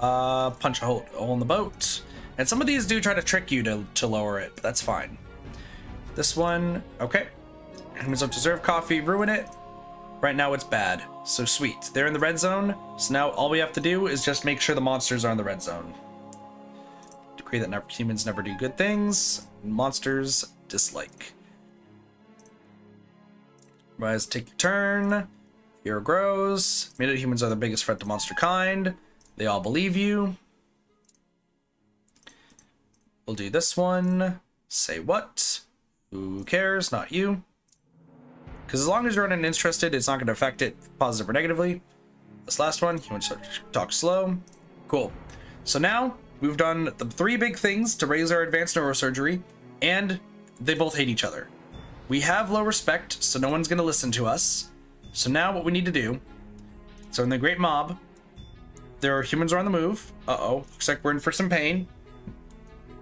Punch a hole in the boat. And some of these do try to trick you to lower it, but that's fine. This one, okay. Humans don't deserve coffee, ruin it. Right now it's bad, so sweet. They're in the red zone, so now all we have to do is just make sure the monsters are in the red zone. Decree that humans never do good things. Monsters dislike. Rise, take your turn. Fear grows. Immediate humans are the biggest threat to monster kind. They all believe you. We'll do this one. Say what? Who cares? Not you. Because as long as you're uninterested, it's not going to affect it positive or negatively. This last one, humans talk slow. Cool. So now we've done the three big things to raise our advanced neurosurgery, and they both hate each other. We have low respect, so no one's going to listen to us. So now what we need to do So in the Great Mob, there are humans are on the move. Uh-oh, looks like we're in for some pain.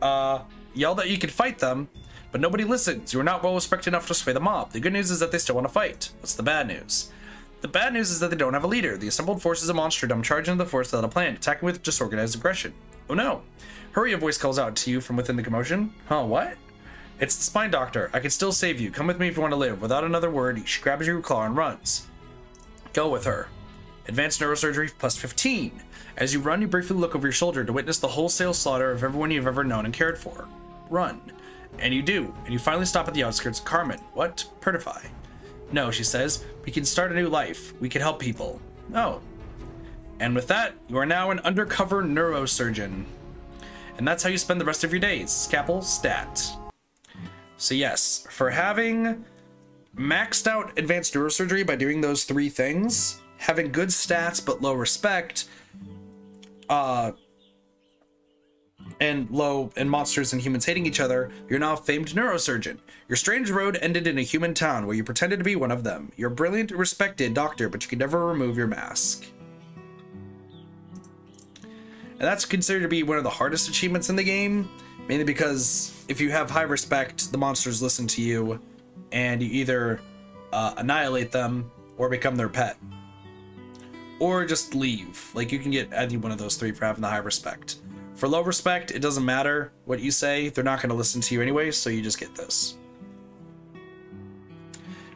Yell that you can fight them, but nobody listens. You are not well respected enough to sway the mob. The good news is that they still want to fight. What's the bad news? The bad news is that they don't have a leader. The assembled forces of monsterdom charge into the force without a plan, attacking with disorganized aggression. Oh no. Hurry, a voice calls out to you from within the commotion. Huh, what? It's the spine doctor. I can still save you. Come with me if you want to live. Without another word, she grabs your claw and runs. Go with her. Advanced neurosurgery plus 15. As you run, you briefly look over your shoulder to witness the wholesale slaughter of everyone you've ever known and cared for. Run. And you do. And you finally stop at the outskirts of Carmen. What? Pertify. No, she says. We can start a new life. We can help people. Oh. And with that, you are now an undercover neurosurgeon. And that's how you spend the rest of your days. Scalpel stat. So yes, for having maxed out advanced neurosurgery by doing those 3 things, having good stats but low respect, and monsters and humans hating each other, you're now a famed neurosurgeon. Your strange road ended in a human town where you pretended to be one of them. You're a brilliant, respected doctor, but you can never remove your mask. And that's considered to be one of the hardest achievements in the game, mainly because if you have high respect, the monsters listen to you, and you either annihilate them or become their pet. Or just leave. Like, you can get any one of those 3 for having the high respect. For low respect, it doesn't matter what you say. They're not going to listen to you anyway, so you just get this.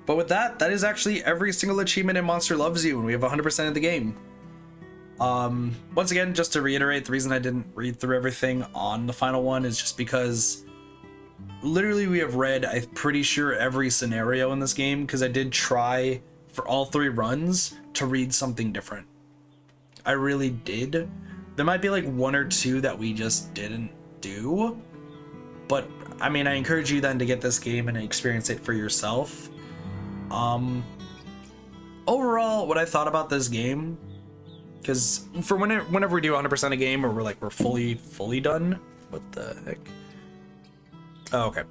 But with that, that is actually every single achievement in Monster Loves You, and we have 100% of the game. Once again, just to reiterate, the reason I didn't read through everything on the final one is just because literally we have read, I'm pretty sure, every scenario in this game, because I did try for all 3 runs to read something different. I really did. There might be like 1 or 2 that we just didn't do, but I mean, I encourage you then to get this game and experience it for yourself. Overall, what I thought about this game, because for whenever we do 100% a game, or we're fully done. What the heck? Oh, okay.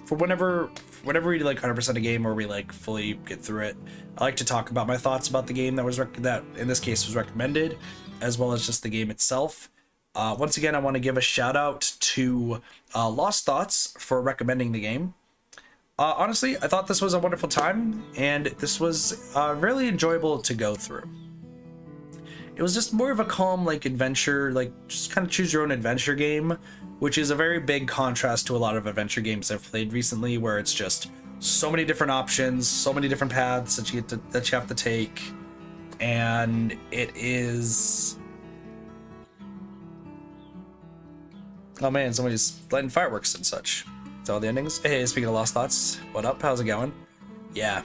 For whenever we do like 100% a game, or we like fully get through it, I like to talk about my thoughts about the game that in this case was recommended, as well as just the game itself. Once again, I want to give a shout out to Lost Thoughts for recommending the game. Honestly, I thought this was a wonderful time, and this was really enjoyable to go through. It was just more of a calm, like, adventure, like, just kind of choose your own adventure game, which is a very big contrast to a lot of adventure games I've played recently, where it's just so many different options, so many different paths that you have to take, and it is... Oh man, somebody's lighting fireworks and such. That's all the endings. Hey, speaking of Lost Thoughts, what up? How's it going? Yeah.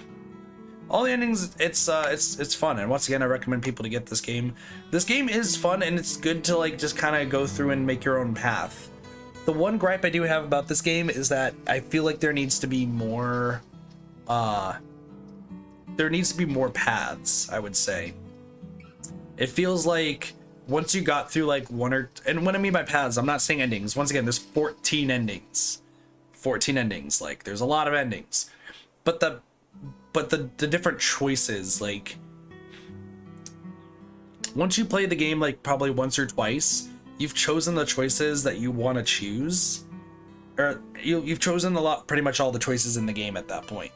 All the endings, it's fun, and once again, I recommend people to get this game. This game is fun, and it's good to like just kind of go through and make your own path. The one gripe I do have about this game is that I feel like there needs to be more paths, I would say. It feels like once you got through like and what I mean by paths, I'm not saying endings. Once again, there's 14 endings. 14 endings, like there's a lot of endings. But the different choices, like once you play the game like probably once or twice, you've chosen the choices that you want to choose, or you've chosen pretty much all the choices in the game at that point.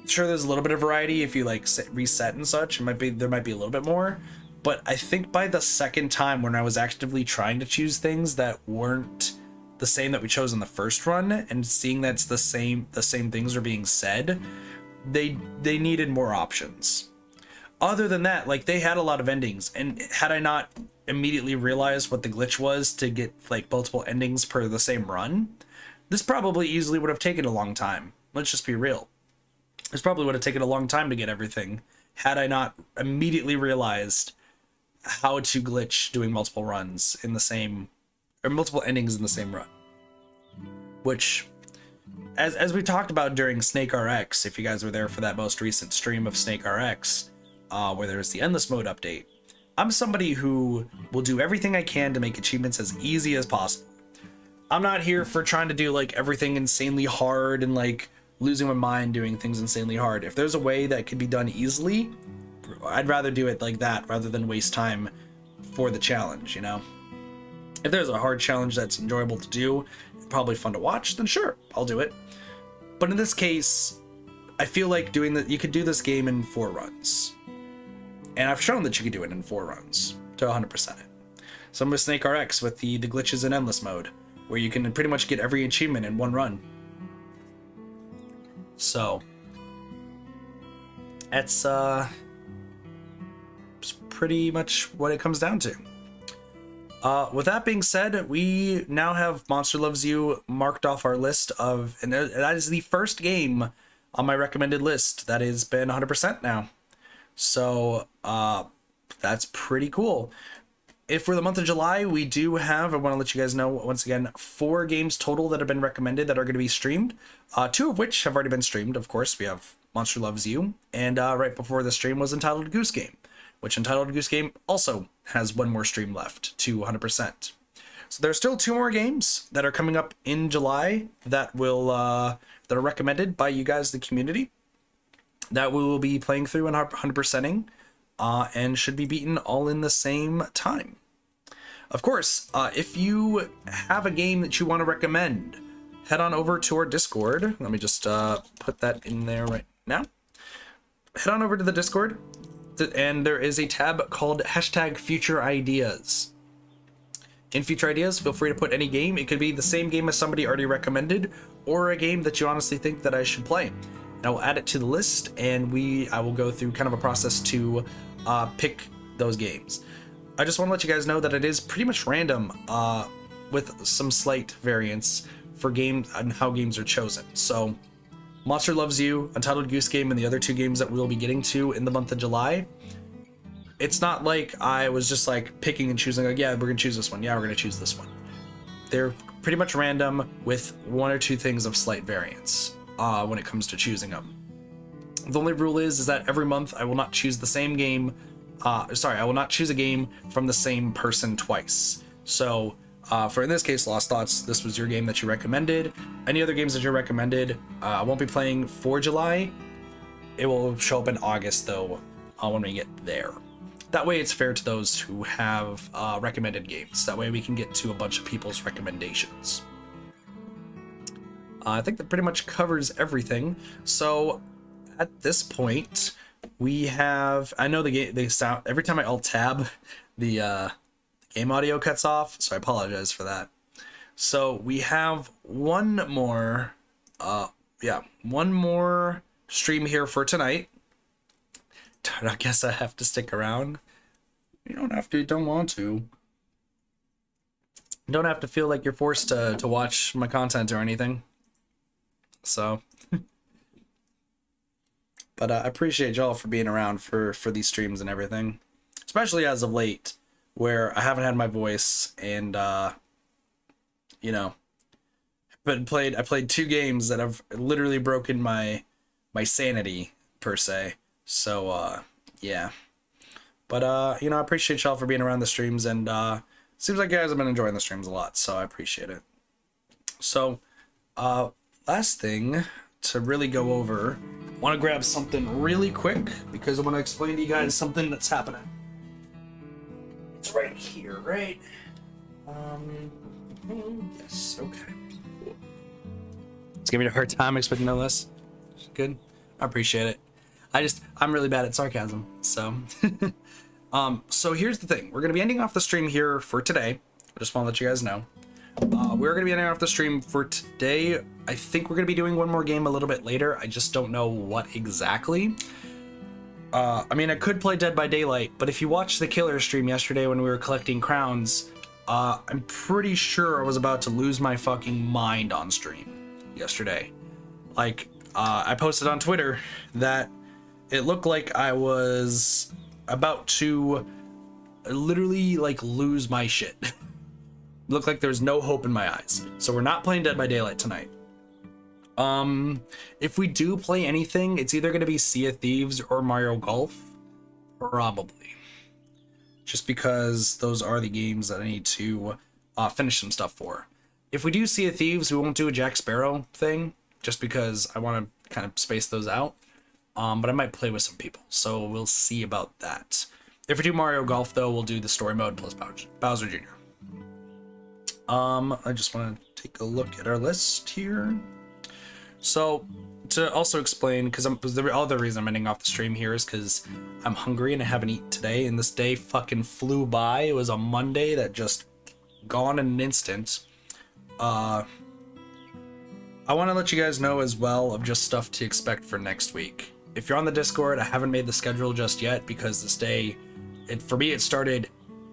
Sure, there's a little bit of variety if you like reset and such. There might be a little bit more, but I think by the second time when I was actively trying to choose things that weren't the same that we chose in the first run, and seeing that's the same things are being said, they needed more options. Other than that, like, they had a lot of endings, and had I not immediately realized what the glitch was to get like multiple endings per the same run, this probably easily would have taken a long time. Let's just be real. This probably would have taken a long time to get everything, had I not immediately realized how to glitch doing multiple runs in the same, or multiple endings in the same run. Which, as we talked about during Snake RX, if you guys were there for that most recent stream of Snake RX, where there's the Endless Mode update, I'm somebody who will do everything I can to make achievements as easy as possible. I'm not here for trying to do like everything insanely hard and like losing my mind doing things insanely hard. If there's a way that could be done easily, I'd rather do it like that rather than waste time for the challenge, you know? If there's a hard challenge that's enjoyable to do, probably fun to watch, then sure, I'll do it. But in this case, I feel like doing that, you could do this game in 4 runs. And I've shown that you could do it in 4 runs to 100% it. So I'm with Snake RX with the glitches in endless mode, where you can pretty much get every achievement in 1 run. So that's pretty much what it comes down to. With that being said, we now have Monster Loves You marked off our list of, and that is the first game on my recommended list that has been 100% now. So that's pretty cool. If for the month of July, we do have, I want to let you guys know once again, 4 games total that have been recommended that are going to be streamed. 2 of which have already been streamed. Of course, we have Monster Loves You, and right before the stream was Entitled Goose Game, which Entitled Goose Game also has 1 more stream left to 100%. So there's still 2 more games that are coming up in July that will that are recommended by you guys, the community, that we will be playing through and 100%ing, and should be beaten all in the same time. Of course, if you have a game that you want to recommend, head on over to our Discord. Let me just put that in there right now. Head on over to the Discord, and there is a tab called #Future Ideas. In Future Ideas, feel free to put any game. It could be the same game as somebody already recommended, or a game that you honestly think that I should play. And I will add it to the list, and I will go through kind of a process to pick those games. I just want to let you guys know that it is pretty much random, with some slight variance for games and how games are chosen. So Monster Loves You, Untitled Goose Game, and the other 2 games that we'll be getting to in the month of July, it's not like I was just like picking and choosing, like, yeah, we're gonna choose this one, yeah, we're gonna choose this one. They're pretty much random with 1 or 2 things of slight variance when it comes to choosing them. The only rule is that every month I will not choose the same game. I will not choose a game from the same person twice. So for in this case, Lost Thoughts, this was your game that you recommended. Any other games that you recommended, I won't be playing for July. It will show up in August though, when we get there. That way it's fair to those who have recommended games. That way we can get to a bunch of people's recommendations. I think that pretty much covers everything. So at this point, we have, I know the sound, every time I alt tab, the game audio cuts off, so I apologize for that. So we have one more stream here for tonight. I guess I have to stick around. You don't have to, you don't want to. You don't have to feel like you're forced to watch my content or anything. So but I appreciate y'all for being around for these streams and everything, especially as of late, where I haven't had my voice, and you know, I played 2 games that have literally broken my sanity per se. So yeah, but you know, I appreciate y'all for being around the streams, and seems like you guys have been enjoying the streams a lot, so I appreciate it. So last thing to really go over, I want to grab something really quick because I want to explain to you guys something that's happening. It's right here, right? Yes, okay. Cool. It's giving me a hard time expecting no less. Good. I appreciate it. I'm really bad at sarcasm, so. So here's the thing. We're going to be ending off the stream here for today. I just want to let you guys know. We're going to be ending off the stream for today. I think we're going to be doing one more game a little bit later. I just don't know what exactly. I mean, I could play Dead by Daylight, but if you watched the Killer stream yesterday when we were collecting crowns, I'm pretty sure I was about to lose my fucking mind on stream yesterday. Like, I posted on Twitter that it looked like I was about to literally, like, lose my shit. Looked like there's no hope in my eyes. So we're not playing Dead by Daylight tonight. If we do play anything, it's either going to be Sea of Thieves or Mario Golf. Probably. Just because those are the games that I need to finish some stuff for. If we do Sea of Thieves, we won't do a Jack Sparrow thing. just because I want to kind of space those out. But I might play with some people, so we'll see about that. If we do Mario Golf, though, we'll do the story mode plus Bowser Jr. I just want to take a look at our list here. So, to also explain, because the other reason I'm ending off the stream here is because I'm hungry and I haven't eaten today, and this day fucking flew by. It was a Monday that just gone in an instant. I want to let you guys know as well of just stuff to expect for next week. If you're on the Discord, I haven't made the schedule just yet because this day, for me, it started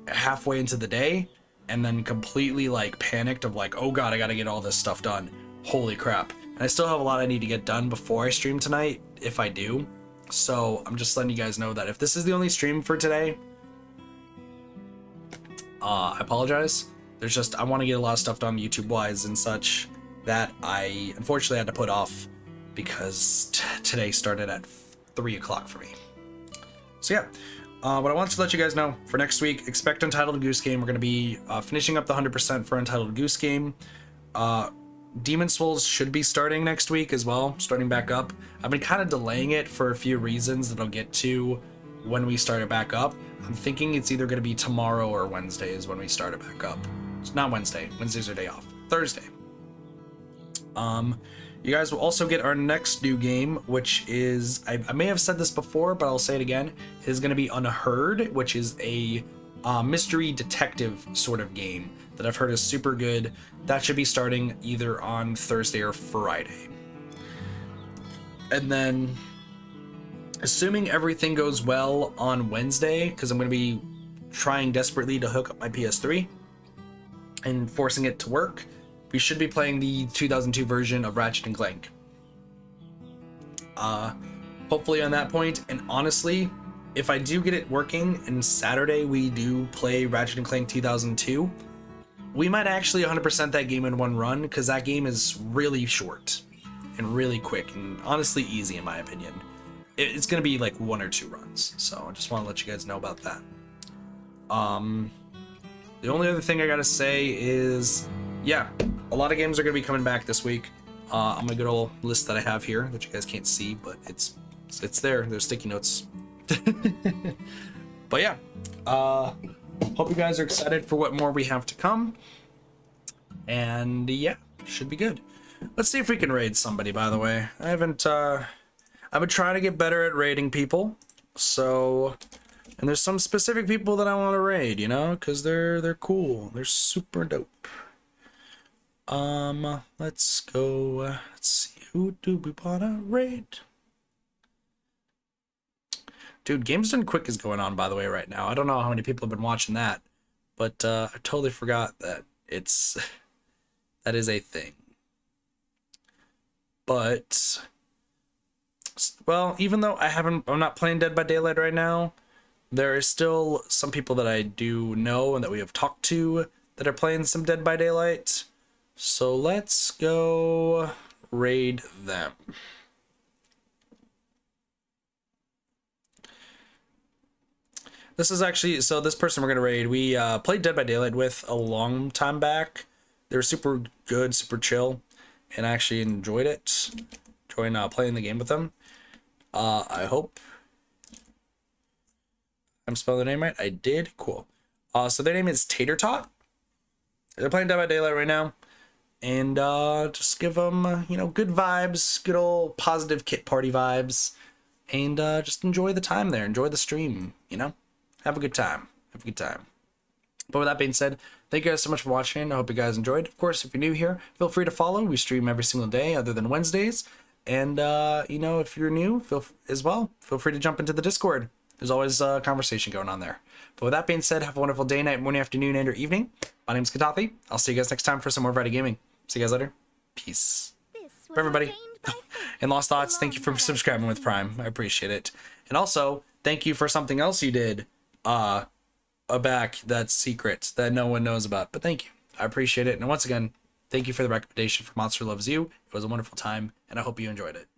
halfway into the day and then completely like panicked of like, oh god, I gotta get all this stuff done. Holy crap. And I still have a lot I need to get done before I stream tonight, if I do. So I'm just letting you guys know that if this is the only stream for today, I apologize. There's just, I want to get a lot of stuff done YouTube-wise and such that I unfortunately had to put off because today started at 3 o'clock for me. So yeah, what I want to let you guys know for next week, expect Untitled Goose Game. We're going to be finishing up the 100% for Untitled Goose Game. Demon Souls should be starting next week as well, starting back up. I've been kind of delaying it for a few reasons that I'll get to when we start it back up. I'm thinking it's either going to be tomorrow or Wednesday is when we start it back up. It's not Wednesday. Wednesday's our day off. Thursday. You guys will also get our next new game, which is, I may have said this before, but I'll say it again, is going to be Unheard, which is a mystery detective sort of game that I've heard is super good. That should be starting either on Thursday or Friday. And then, assuming everything goes well on Wednesday, because I'm going to be trying desperately to hook up my PS3 and forcing it to work, we should be playing the 2002 version of Ratchet & Clank. Hopefully on that point, and honestly, if I do get it working and Saturday we do play Ratchet & Clank 2002, we might actually 100% that game in one run, because that game is really short and really quick and honestly easy in my opinion. It's going to be like 1 or 2 runs, so I just want to let you guys know about that. The only other thing I gotta say is, yeah, a lot of games are going to be coming back this week. On my good old list that I have here that you guys can't see, but it's there. There's sticky notes. But yeah, hope you guys are excited for what more we have to come. And yeah, should be good. Let's see if we can raid somebody, by the way. I've been trying to get better at raiding people. So, and there's some specific people that I want to raid, you know, because they're cool. They're super dope. Let's go, let's see, who do we wanna raid? Dude, Games Done Quick is going on, by the way, right now. I don't know how many people have been watching that, but, I totally forgot that that is a thing. But, well, even though I'm not playing Dead by Daylight right now, there is still some people that I do know and that we have talked to that are playing some Dead by Daylight. So let's go raid them. This is actually, so this person we're going to raid, we played Dead by Daylight with a long time back. They were super good, super chill, and I actually enjoyed it. Enjoying playing the game with them. I hope I'm spelling their name right. I did. Cool. So their name is Tater Tot. They're playing Dead by Daylight right now. And just give them, you know, good vibes, good old positive kit party vibes, and just enjoy the time there, enjoy the stream, you know, have a good time, have a good time. But with that being said, thank you guys so much for watching. I hope you guys enjoyed. Of course, if you're new here, feel free to follow. We stream every single day other than Wednesdays. And, you know, if you're new, feel free to jump into the Discord. There's always a conversation going on there. But with that being said, have a wonderful day, night, morning, afternoon, and or evening. My name's Kitathi. I'll see you guys next time for some more Variety Gaming. See you guys later. Peace. For everybody. And Lost Thoughts, thank you for subscribing with Prime. I appreciate it. And also, thank you for something else you did back that's secret that no one knows about. But thank you. I appreciate it. And once again, thank you for the recommendation for Monster Loves You. It was a wonderful time, and I hope you enjoyed it.